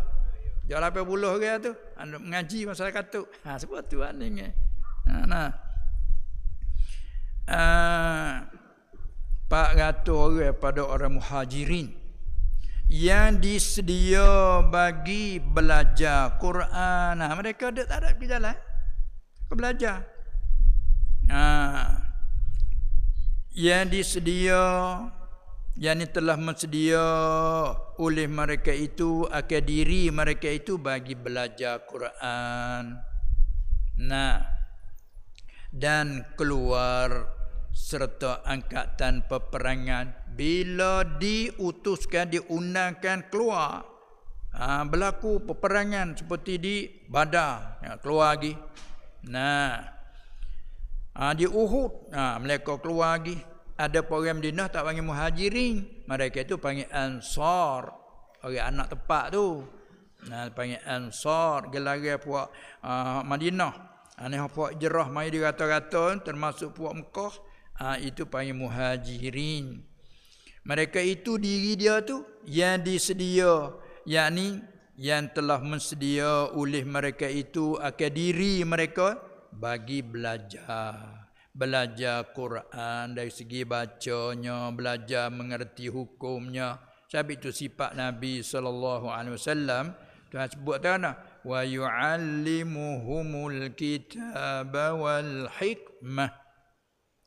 S1: Dia 80 orang tu, mengaji masalah kata. Sebab tu ni. Nah. 400 orang pada orang muhajirin yang disedia bagi belajar Quran. Mereka tak ada pergi jalan. Mereka belajar. Yang disedia, yang telah mensedia oleh mereka itu akan diri mereka itu bagi belajar Quran. Dan keluar serta angkatan peperangan bila diutuskan, diundangkan keluar. Berlaku peperangan seperti di Badar, keluar lagi. Di Uhud, mereka keluar lagi. Ada orang Madinah tak panggil muhajirin, mereka itu panggil ansar. Orang anak tepat tu. Panggil ansar, gelar puak Madinah. Ni puak jerah mai di rata-rata termasuk puak Mekah. Itu panggil muhajirin. Mereka itu diri dia tu yang disedia, yakni yang telah mensedia oleh mereka itu akan diri mereka bagi belajar Quran dari segi bacanya, belajar mengerti hukumnya. Sebab itu sifat Nabi sallallahu alaihi wasallam Tuhan sebut kan, wa yu'allimuhumul kitaba wal hikmah.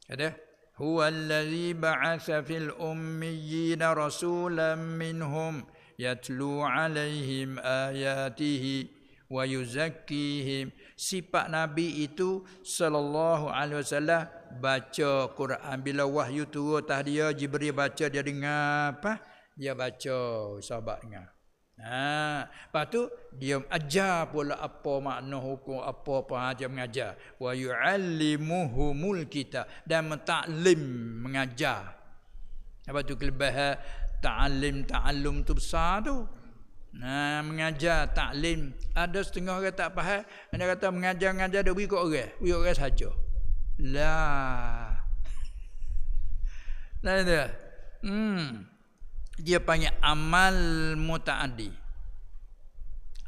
S1: Ada huwa allazi ba'atsa fil ummiyina rasulan minhum yatlu alaihim ayatihi wa yuzakkihim. Sifat Nabi itu sallallahu alaihi wasallam baca Quran. Bila wahyu turun atas dia, Jibril baca, dia dengar apa? Dia baca, sahabat dengar. Lepas tu dia ajar pula apa makna hukum, apa dia mengajar. Wa yu'allimuhumul kitab, dan mentaklim, mengajar. Apa tu kelebihan ta'allum tu besar tu. Mengajar, taklim. Ada setengah orang tak faham, dia kata mengajar dia beri kat orang saja. Lah. Dia. Dia panggil amal muta'addi.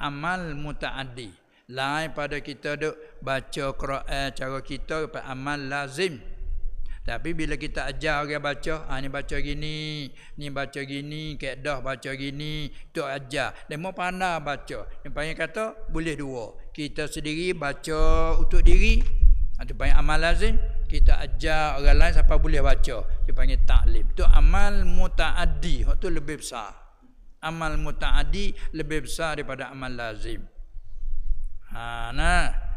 S1: Amal muta'addi. Lain pada kita duk baca Quran cara kita amal lazim. Tapi bila kita ajar orang baca, ni baca gini, ni baca gini, kaedah baca gini, tu ajar. Dia mau pandai baca. Dia panggil kata boleh dua. Kita sendiri baca untuk diri, itu panggil amal lazim. Kita ajar orang lain siapa boleh baca, dia panggil taklim. Itu amal muta'addi, itu lebih besar. Amal muta'addi lebih besar daripada amal lazim.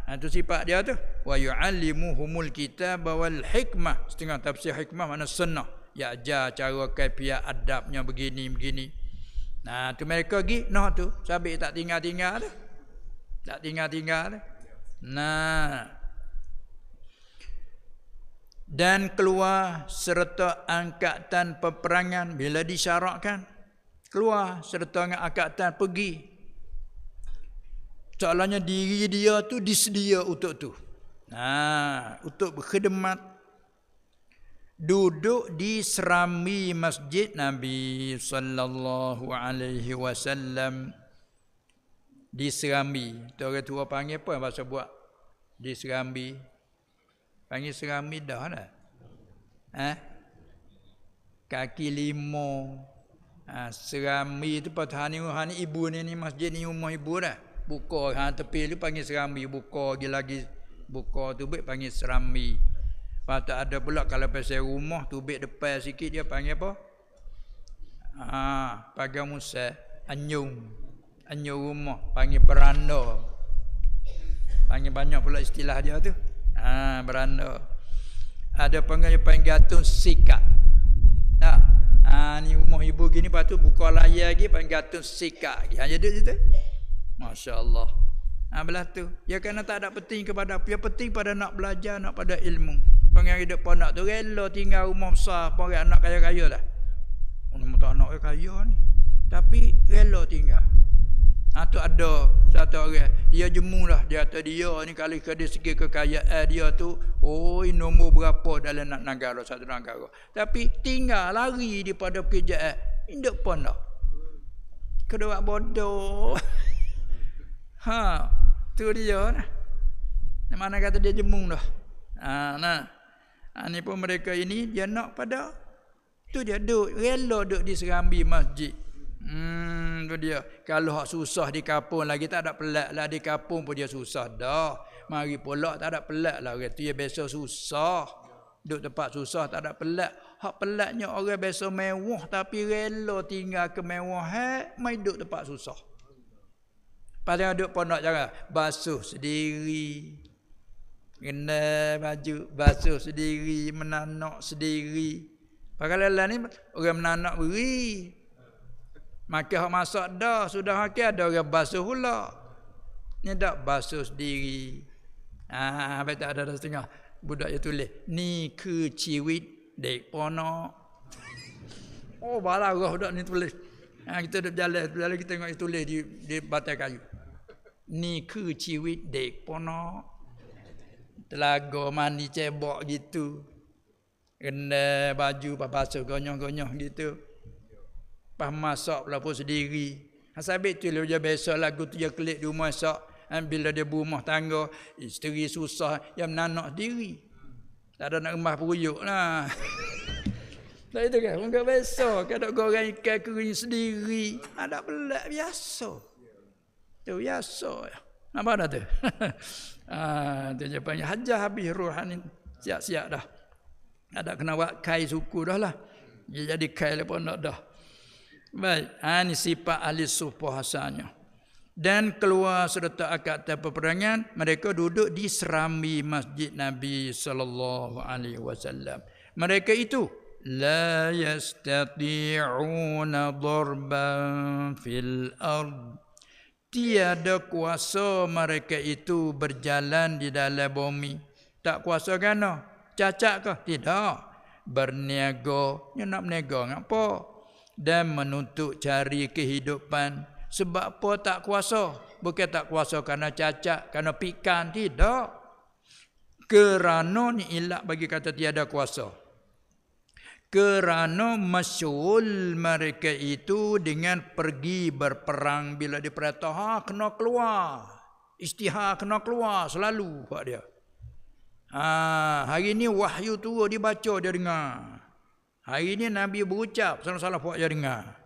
S1: Itu sifat dia tu. Wa yu'allimuhumul kitaba wal hikmah. Setengah tafsir hikmah makna sunnah. Ya ajar cara kaifiat adabnya begini. Tu mereka pergi tu sabit tak tinggal-tinggal dah. Tak tinggal-tinggal dah. Dan keluar serta angkatan peperangan bila disyaratkan. Keluar serta angkatan pergi. Soalannya diri dia tu disedia untuk tu. Untuk berkhidmat. Duduk di serambi masjid Nabi sallallahu alaihi wasallam. Di serambi. Tu orang tua panggil apa bahasa buat? Di serambi. Panggil serambi dah lah. Kaki lima. Serambi tu patah hani ibu ni masjid ni rumah ibu dah. Buka tepi tu panggil serambi. Buka lagi buka tu baik panggil serambi. Lepas tu ada pula kalau pasal rumah tu baik depan sikit dia panggil apa? Pagar Musa anyung. Anyo rumah panggil beranda. Panggil banyak pula istilah dia tu. Beranda. Ada panggil gantung sikat. Tak. Ni rumah ibu gini, lepas tu buka layar lagi panggil gantung sikat lagi. Jadi situ. Masya-Allah. Belah tu. Ya kerana tak ada penting kepada apa. Yang penting pada nak belajar, nak pada ilmu. Panggil hidup pondok tu rela tinggal rumah besar, panggil anak kaya-kaya dah. Orang tak anak kaya ni. Tapi rela tinggal. Tu ada satu orang, dia jemu lah, dia kata dia ni kalau dari segi kekayaan dia tu, nombor berapa dalam negara, satu negara. Tapi tinggal lari daripada pekerjaan, hidup pondok. Kedua bodoh. Tu dia lah. Mana kata dia jemu dah. Ni pun mereka ini dia nak pada tu dia duduk rela duduk di serambi masjid. Tu dia. Kalau hak susah di kampung lagi tak ada pelak lah, di kampung pun dia susah dah. Mari pula tak ada pelak lah, orang tu dia biasa susah. Duduk tempat susah tak ada pelak. Hak pelaknya orang biasa mewah tapi rela tinggal kemewahan, mai duduk tempat susah. Pasal duduk pondok jangan basuh sendiri. Kena baju basuh sendiri, menanak sendiri. Pakai lelah ni orang menanak beri. Maka hak masak dah, sudah makan ada orang basuh pula. Ni tak basuh sendiri. Baik tak ada setengah budak dia tulis, ni ke ciwit dek ponok. Balah budak ni tulis. Kita duduk jalan kita tengok dia tulis di batai kayu. Ni ke ciwit dek ponok. Telaga mandi cebok gitu. Kena baju basuh gonyong-gonyong gitu. Pas masak pula pun sendiri. Sabit tu dia biasa lagu tu dia klik di rumah masak. Bila dia berumah tangga, isteri susah, yang menanak sendiri. Tak ada nak remah peruyuk lah. Tak itu kan? Orang biasa. Kadang goreng ikan kering sendiri. Ada pelak biasa. Tu biasa. Apa dah tu? Tu je panggil hajah habis rohani. Siap-siap dah. Ada kena buat kai suku dah lah. Dia jadi kai lepas nak dah. Baik, ini sifat ahli sufah hasannya. Dan keluar serta akad peperangan, mereka duduk di serambi masjid Nabi sallallahu alaihi wasallam. Mereka itu la yastati'una darban fil ard. Tiada kuasa mereka itu berjalan di dalam bumi. Tak kuasa kerana cacat ke? Tidak. Berniaga, dia nak berniaga ngapa? Dan menuntut cari kehidupan. Sebab apa tak kuasa? Bukan tak kuasa kerana cacat, kerana pikan. Tidak. Kerana ni ilat bagi kata tiada kuasa. Kerana masyul mereka itu dengan pergi berperang. Bila diperintah, kena keluar. Istihar kena keluar selalu buat dia. Hari ni wahyu turun dibaca dia dengar. Hari ni Nabi berucap salah-salah buat dia dengar.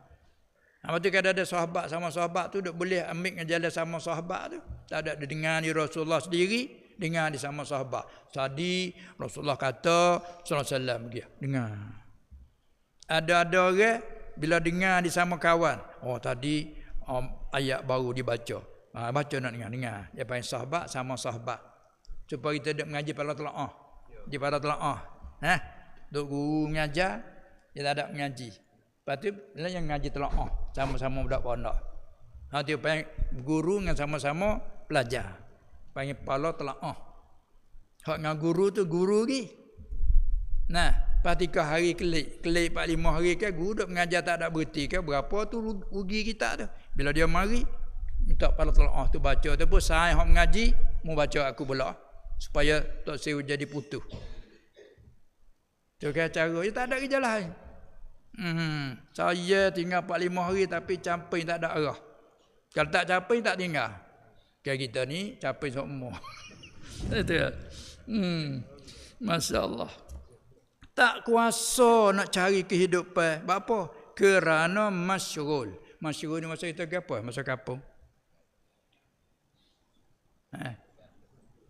S1: Lepas tu kadang ada sahabat sama sahabat tu duk boleh ambil ngejalan sama sahabat tu. Tak ada dia dengar di Rasulullah sendiri, dengar di sama sahabat. Tadi Rasulullah kata sallallahu alaihi wasallam dia dengar. Ada orang bila dengar di sama kawan, tadi ayat baru dibaca. Baca nak dengar. Dia panggil sahabat sama sahabat. Supaya kita duk mengaji pada telaah. Di pada telaah. Duk guru mengajar, dia tak ada mengaji. Lepas tu yang mengaji telaah sama-sama budak pondok. Dia panggil guru dengan sama-sama pelajar. Panggil kepala telaah. Hak dengan guru tu guru lagi. Lepas 3 hari kelik 4-5 hari kan guru duk mengajar tak ada berhenti kan, berapa tu rugi kita tu. Bila dia mari minta kepala telaah tu baca tu pun saya hak mengaji mau baca aku pula supaya tak saya jadi putus. Tu kan cara dia tak ada kerja lain. Saya tinggal 4-5 hari tapi camping tak ada arah. Kalau tak camping tak tinggal. Kayak kita ni camping semua. Itu. Masya-Allah. Tak kuasa nak cari kehidupan. Sebab apa? Kerana masyghul. Masyghul ni masa kita apa? Masa kampung.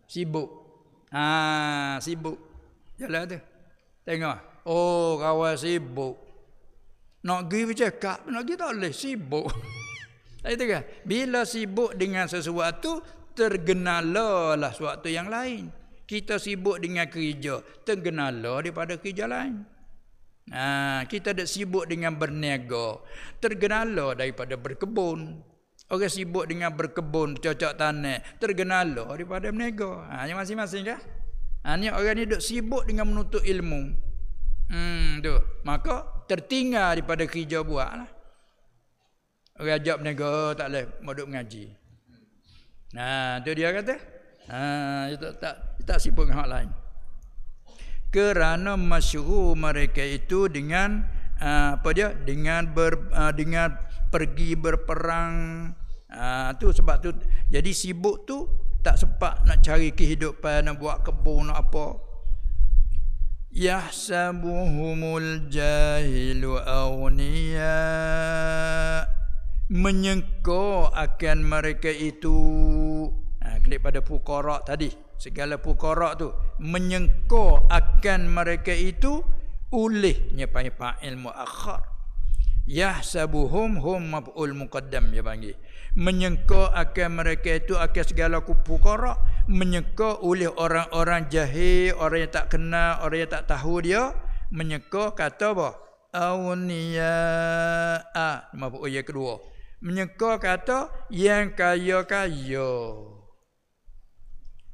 S1: Sibuk. Sibuk. Jalan tu. Tengok. Kawan sibuk. Nak pergi bercakap, nak pergi tak boleh. Sibuk. Itu kan? Bila sibuk dengan sesuatu, tergenalalah sesuatu yang lain. Kita sibuk dengan kerja, tergenala daripada kerja lain. Kita ada sibuk dengan berniaga, tergenala daripada berkebun. Orang sibuk dengan berkebun, cocok tanah, tergenala daripada berniaga. Yang masing-masing kan? Ni orang ni duk sibuk dengan menuntut ilmu. Tu. Maka tertinggal daripada kerja buat lah. Orang ajak berniaga tak boleh mau duk mengaji. Tu dia kata. Tak sibuk dengan hak lain. Kerana masyhur mereka itu dengan dengan pergi berperang. Tu sebab tu jadi sibuk tu tak sempat nak cari kehidupan, nak buat kebun, nak apa. Yahsabuhumul jahilu awniya, menyangka akan mereka itu, klik pada fuqara tadi, segala fuqara tu menyangka akan mereka itu ulihnya fa'il muakhar. Yahsabuhum hum maf'ul muqaddam dia panggil. Menyangka akan mereka itu akan segala fuqara, menyangka oleh orang-orang jahil, orang yang tak kenal, orang yang tak tahu dia, menyangka kata apa? Awniya. Maf'ul yang kedua. Menyangka kata yang kaya-kaya.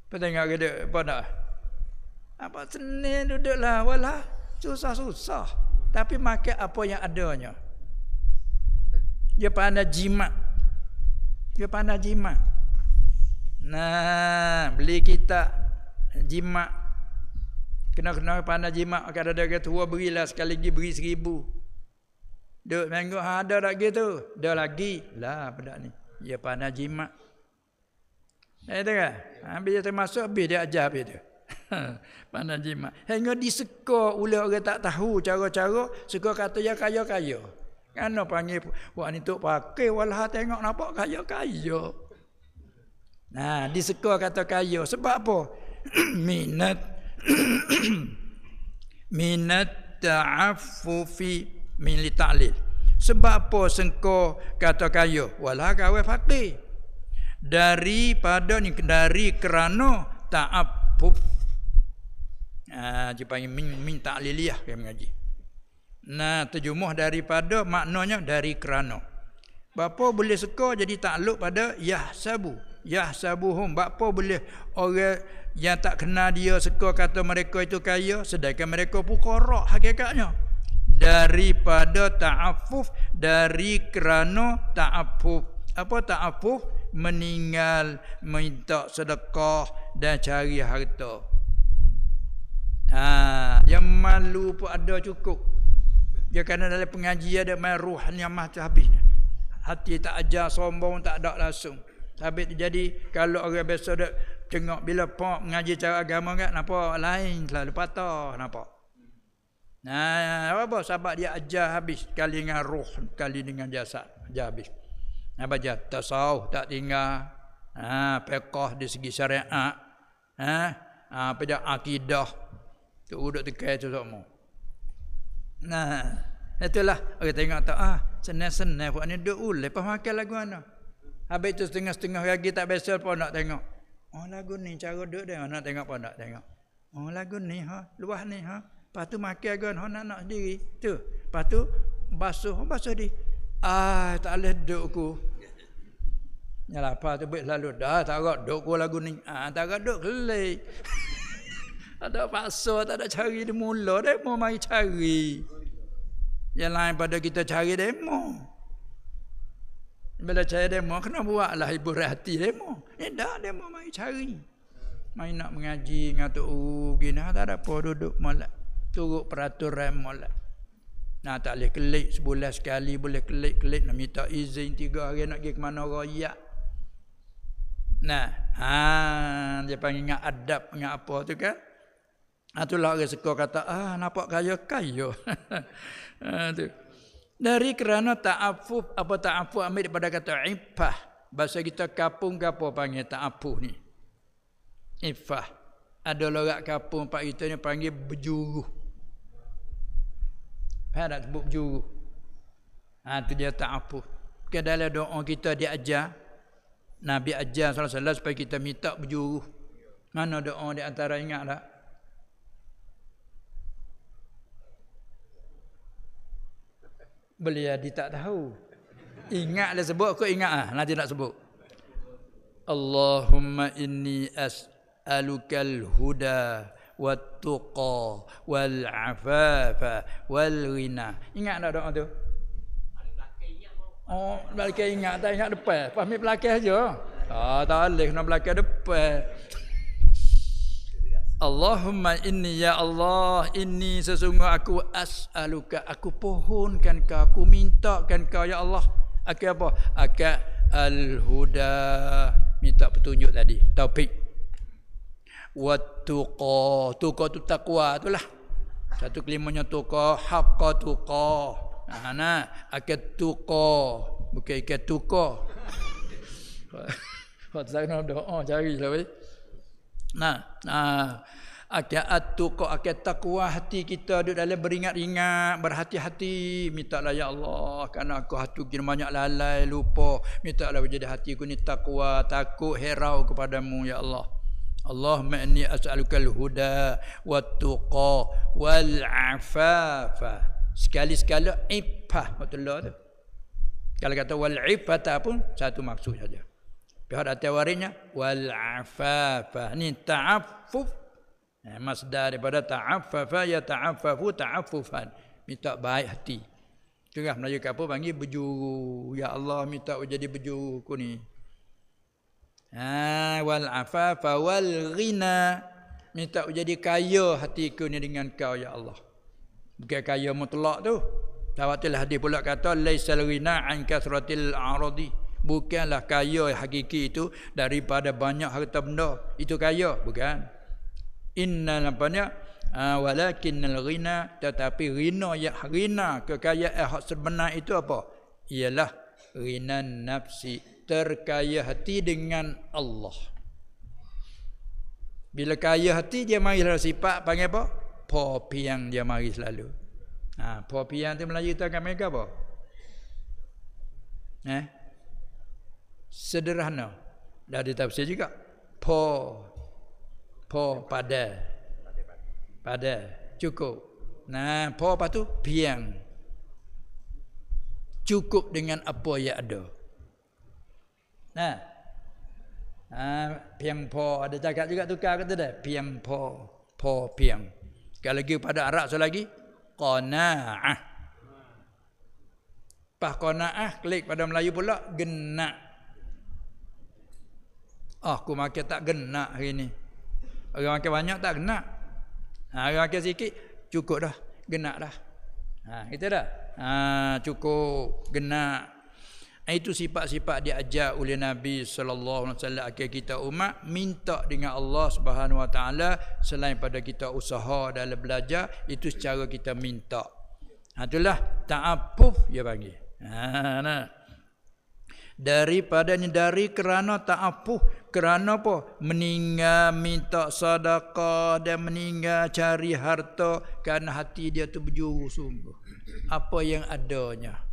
S1: Apa tengok dia apa dah? Apa senang duduklah walah susah-susah. Tapi makan apa yang adanya. Dia pandai jimat. Dia pandai jimat. Beli kita jimat. Kena pandai jimat. Kadang-kadang tua berilah sekali lagi beri 1,000. Duk minggu ada tak gitu? Dah lagi. Lah pada ni. Dia pandai jimat. Itu kan? Habis dia termasuk, habis dia ajar habis tu. Pandai jimat. Hingga diseka oleh orang tak tahu cara-cara, suka kata ya kaya-kaya. Kan panggil buat ni tok pakai walah tengok nampak kaya-kaya. Diseka kata kaya sebab apa? minat ta'affufi min li ta'lil. Sebab apa sengko kata kaya? Walah kawe fakir. Dari kerana ta'affuf. Dia panggil min ta'liliyah yang mengaji. Terjemah daripada maknanya dari kerana. Bapa boleh seka jadi takluk pada yahsabu. Yahsabuhum. Bapa boleh orang yang tak kenal dia seka kata mereka itu kaya, sedangkan mereka fuqara hakikatnya. Daripada ta'affuf, dari kerana ta'affuf. Apa ta'affuf? Meninggal, minta sedekah dan cari harta. Yang malu pun ada cukup. Dia kerana dalam pengajian ada main ruh ni amah tu habis. Hati tak ajar, sombong tak ada langsung. Habis jadi kalau orang biasa dak tengok bila pak mengaji cara agama kan nampak lain selalu patah nampak. Apa sebab dia ajar habis kali dengan ruh, kali dengan jasad, ajar habis. Baca tasawuf tak tinggal. Fiqh di segi syariat. Pada akidah. Tu duduk tekai tu semua. Itulah orang tengok tak senang-senang buat ni duk lepas makan lagu mana. Habis tu setengah-setengah lagi tak biasa pun nak tengok. Lagu ni cara duk dia nak tengok pun nak tengok. Lagu ni luah ni Lepas tu makan kan nak sendiri. Tu. Lepas tu basuh di. Tak boleh duk ku. Yalah apa tu baik lalu dah tak agak duk ku lagu ni. Tak agak duk kelik. Ada paksa, tak ada cari di mula. Demo mari cari. Yang lain pada kita cari demo. Bila cari demo, kena buatlah hibur hati demo. Dah demo mari cari. Mari nak mengaji dengan Tok gini. Tak ada apa duduk molek. Turut peraturan molek. Tak boleh kelik sebulan sekali. Boleh kelik-kelik nak minta izin 3 hari nak pergi ke mana raya. Dia panggil ingat adab, ingat apa tu kan. Itulah orang suka kata nampak kaya-kaya. Tu. Dari kerana ta'affuf, apa ta'affuf ambil daripada kata iffah. Bahasa kita kapung ke apa panggil ta'affuf ni? Iffah. Ada lorak kapung pak kita ni panggil berjuru. Faham tak sebut berjuru? Tu dia ta'affuf. ke dalam doa kita diajar. Nabi ajar sallallahu alaihi wasallam supaya kita minta berjuru. Mana doa di antara ingat tak? Beliau dia tak tahu. Ingat dia sebut, aku ingat nanti nak sebut. Allahumma inni as'alukal huda wat-tuqa wal-afafa wal-ghina. Ingat tak doa tu? Oh, belakang ingat tak ingat depan. Fahmi belakang aja. Tak boleh kena belakang depan. Allahumma inni ya Allah, inni sesungguh aku as'aluka, aku pohonkan kau, aku mintakan kau ya Allah. Aku apa? Aku al-huda, minta petunjuk tadi, taufik. Wat-tuqa, tuqa tu takwa itulah. Satu kelimanya tuqa, haqqa tuqa. Akad tuqa, bukan akad tuqa. Waktu saya nak doa carilah weh. Akad tuqa, akad takwa hati kita duduk dalam beringat-ingat, berhati-hati. Mintalah ya Allah, kerana aku hati kini banyak lalai, lupa. Mintalah jadi hatiku ni takwa, takut, herau kepadamu ya Allah. Allahumma inni as'alukal huda wat-tuqa wal-afafa. Sekali-sekala ifah betul tu. Kalau kata wal-ifata pun satu maksud saja. Pihak atas warisnya wal-afafa. Ni ta'affuf. Masdar daripada ta'affafa ya ta'affafu ta'affufan. Minta baik hati. Itulah Melayu kapur panggil berjuru. Ya Allah minta jadi berjuru ku ni. Wal-afafa wal-ghina. Minta jadi kaya hatiku ni dengan kau ya Allah. Bukan kaya mutlak tu. Tawatil hadis pula kata laisal ghina an kasratil aradi. Bukanlah kaya hakiki itu daripada banyak harta benda. Itu kaya, bukan. Inna nampaknya walakinnal ghina, tetapi ghina kekayaan hak sebenar itu apa? Ialah ghinan nafsi, terkaya hati dengan Allah. Bila kaya hati dia mari sifat panggil apa? Popiang dia mari selalu. Popiang tu Melayu tu akan mereka apa? Sederhana. Dah ditafsir juga. Pada cukup. Po apa tu? Piang. Cukup dengan apa yang ada. Piang po ada cakap juga tukar kata dah. Piang po piang. Kalau lagi pada Arab so lagi qanaah. Pas qanaah klik pada Melayu pula genak. Aku makan tak genak hari ni. Orang makan banyak tak genak. Orang makan sikit cukup dah, genak dah. Gitu dah. Cukup, genak. Itu sifat-sifat diajar oleh Nabi sallallahu alaihi wasallam agar kita umat minta dengan Allah Subhanahu wa taala selain pada kita usaha dalam belajar, itu secara kita minta. Itulah ta'affuf dia panggil. Daripada ni dari kerana ta'affuf, kerana apa? Meninggal minta sedekah dan meninggal cari harta kerana hati dia tu berjuru sungguh. Apa yang adanya.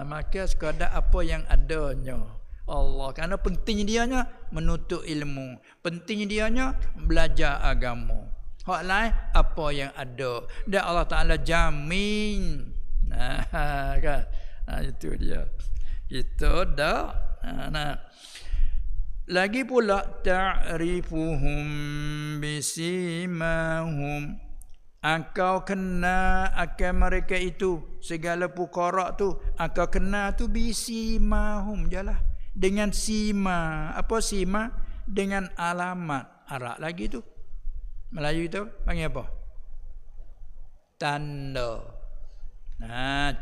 S1: Maka sekadar apa yang adanya Allah, kerana penting dianya menuntut ilmu, penting dianya belajar agama. Hak lain apa yang ada dan Allah Taala jamin. Kan? Itu dia. Kita dah. Lagi pula ta'rifuhum bisimahum. Engkau kenal akan mereka itu, segala perkara tu engkau kenal tu bisimahum jelah, dengan sima. Apa sima? Dengan alamat. Arab lagi tu, Melayu tu panggil apa? Tanda.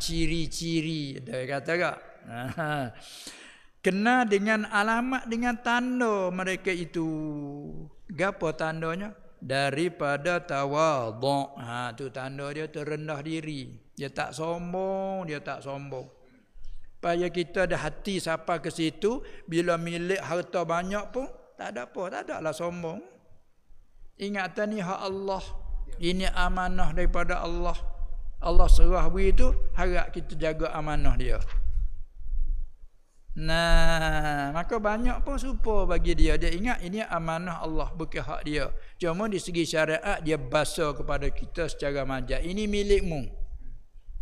S1: Ciri-ciri dia kata tak? Kenal dengan alamat, dengan tanda mereka itu. Gapo tandanya? Daripada tawadhu'. Tu tanda dia terendah diri. Dia tak sombong, Supaya kita ada hati sampai ke situ, bila milik harta banyak pun tak ada apa, tak adalah sombong. Ingatan ni hak Allah. Ini amanah daripada Allah. Allah serah beri tu, harap kita jaga amanah dia. Nah, maka banyak pun serupa bagi dia. Dia ingat ini amanah Allah, bukan hak dia. Cuma di segi syariat dia basa kepada kita secara majaz. Ini milikmu.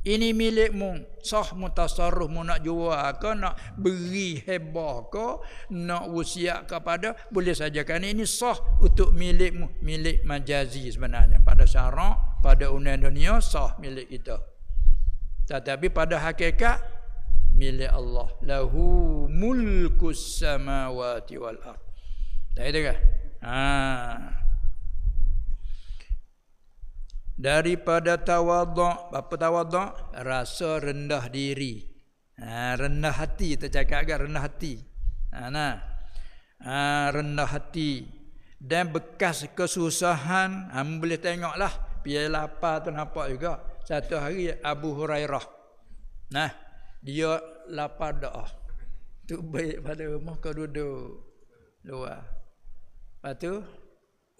S1: Ini milikmu. Sah mutasarruf mu nak jual ke, nak beri hebah ke, nak wasiat kepada, boleh saja. Kerana ini sah untuk milikmu. Milik majazi sebenarnya. Pada syarak, pada undang dunia, sah milik kita. Tetapi pada hakikat, milik Allah. Lahu mulkus samawati wal ard. Tak ada ke? Daripada tawaduk. Apa tawaduk? Rasa rendah diri. Rendah hati. Kita cakap agak rendah hati. Rendah hati. Dan bekas kesusahan. Boleh tengoklah. Biar lapar tu nampak juga. Satu hari Abu Hurairah. Dia lapar dah. Tu baik pada rumah kau duduk luar. Lepas tu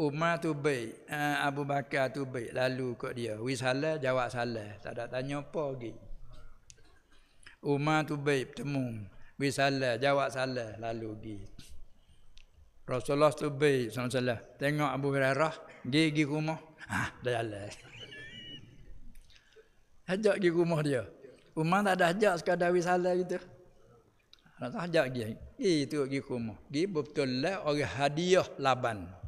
S1: Umar tu baik, Abu Bakar tu baik. Lalu kot dia, wis salah jawab salah. Tak ada tanya apa lagi. Umar tu baik bertemu. Wis salah jawab salah. Lalu pergi. Rasulullah tu baik salah. Tengok Abu Hurairah pergi rumah. Dah jalan. Ajak pergi rumah dia. Umar tak ada ajak sekadar wis salah gitu. Tak ajak pergi. Itu pergi rumah. Pergi betul lah orang hadiah Laban.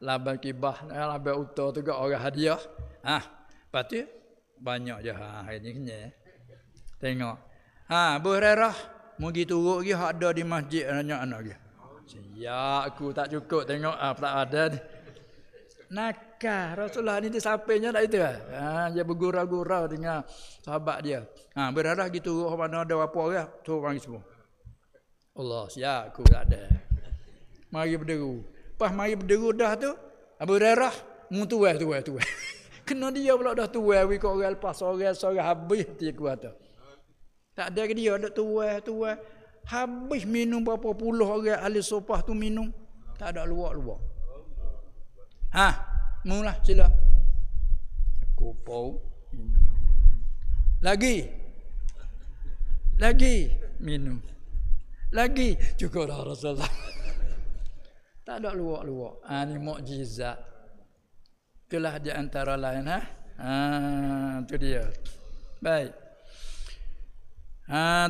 S1: Laban kibah, laban utah tu juga orang hadiah. Lepas tu banyak je hari ni kenyal. Tengok. Abu Hurairah mau pergi turut lagi hak ada di masjid anak-anak dia. Ya aku tak cukup tengok tak ada. Nakah Rasulullah ni sampainya tak itu dia bergurau-gurau dengan sahabat dia. Abu Hurairah pergi turut mana ada apa orang, tu orang semua. Allah siap aku tak ada. Mari berderu. Pas mari berderu dah tu, Abu Hurairah tuai. Kena dia pula dah tuai, wi kok orang lepas sore habis dia kuat tu. Tak ada ke dia dak tuai. Habis minum berapa puluh orang ahli sopah tu minum. Tak ada luak-luak. Mula sila. Aku pau. Lagi minum. Lagi cukup dah Rasulullah. Tak ada luak-luak. Ini mukjizat. Itulah di antara lain. Itu dia. Baik.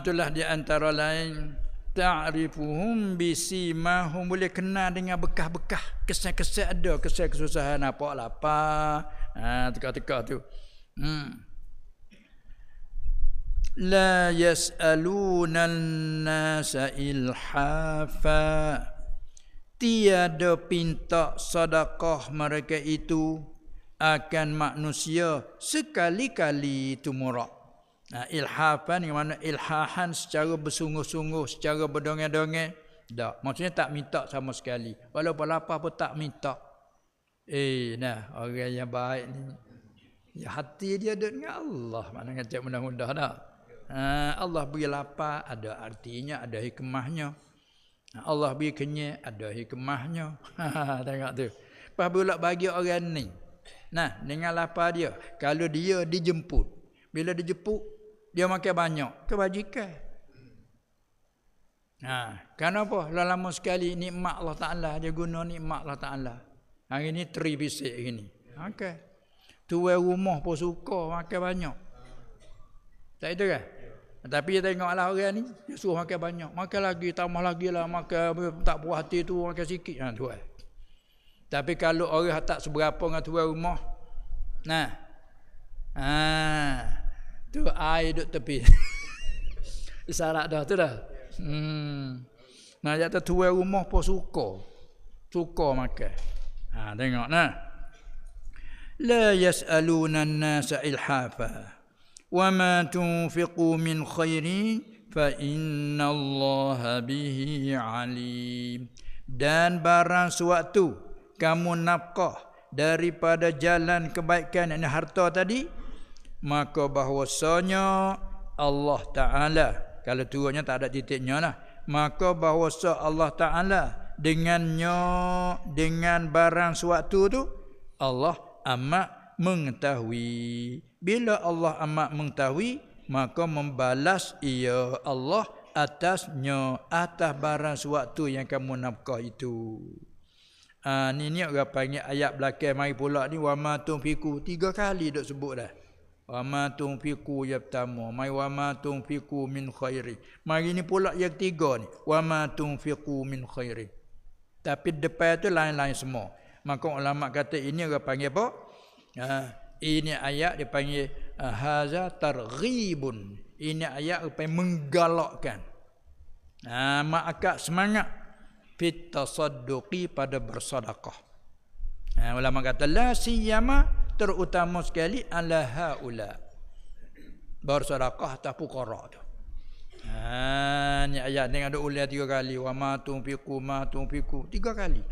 S1: Itulah di antara lain. Ta'rifuhum bisimahum. Boleh kenal dengan bekas-bekas. Kesan-kesan ada. Kesan kesusahan apa lapar. Teka-teka tu. La yas'aluna an-nasa ilhafa. Tiada pinta sedekah mereka itu akan manusia sekali-kali itu murah. Ilhafan yang mana ilhahan secara bersungguh-sungguh, secara berdongeng-dongeng. Tak, maksudnya tak minta sama sekali. Walaupun lapar pun tak minta. Orang yang baik ni, ya hati dia dengan Allah. Mana ngajak mudah-mudah tak? Allah beri lapar, ada artinya, ada hikmahnya. Allah beri kenyang, ada hikmahnya. Tengok tu. Lepas pula bagi orang ni. Dengan lapar dia. Kalau dia dijemput. Bila dijemput, dia makan banyak. Kebajikan. Kenapa? Lama sekali nikmat Allah Ta'ala. Dia guna nikmat Allah Ta'ala. Hari ni bisik hari ni. Tuan rumah pun suka makan banyak. Tak itu kan? Tapi dia tengoklah orang ni, dia suruh makan banyak. Makan lagi, tambah lagi lah. Makan tak puas hati tu, makan sikit. Tuan. Tapi kalau orang tak seberapa dengan tuan rumah, tu air duduk tepi. Isyarat dah tu dah. Jatuh tuan rumah pun suka makan. Tengok La yas'aluna an-nasa ilhafa. Wa ma tunfiqu min khairin fa innallaha bihi alim. Dan barang sewaktu kamu nafkah daripada jalan kebaikan yang harta tadi, maka bahwasanya Allah Ta'ala, kalau turunnya tak ada titiknya lah, maka bahwasa Allah Ta'ala dengannya, dengan barang sewaktu tu Allah amat mengetahui. Bila Allah amat mengetahui, maka membalas ia Allah atasnya, atas barang sewaktu yang kamu nafkah itu. Ni orang panggil ayat belakang mari pula ni, wa ma tunfiqu 3 kali dok sebut dah. Wa ma tunfiqu yang pertama, mai wa ma tunfiqu min khairi. Mari ni pula yang ketiga ni, wa ma tunfiqu min khairi. Tapi depan tu lain-lain semua. Maka ulama kata ini orang panggil apa? Ini ayat dipanggil haza targhibun. Ini ayat apa menggalakkan. Maka semangat fit tasadduqi pada bersedekah. Ulama kata la siyama, terutama sekali ala haula. Bersedekah atas fuqara tu. Ni ayat ni ada ulang 3 kali, wa ma tunfiqu 3 kali.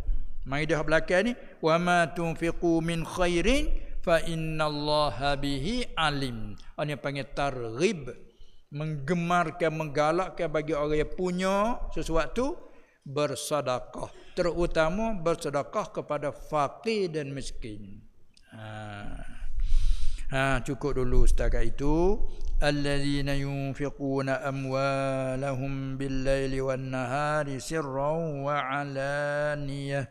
S1: Mari dah belakang ni, wa ma tunfiqu min khairin fa innallaha bihi alim. Ini panggil targhib, menggemarkan, menggalakkan bagi orang yang punya sesuatu bersedekah, terutama bersedekah kepada fakir dan miskin. Cukup dulu setakat itu. Allazina yunfiquna amwalahum bil-laili wan-nahari sirran wa 'alaniyah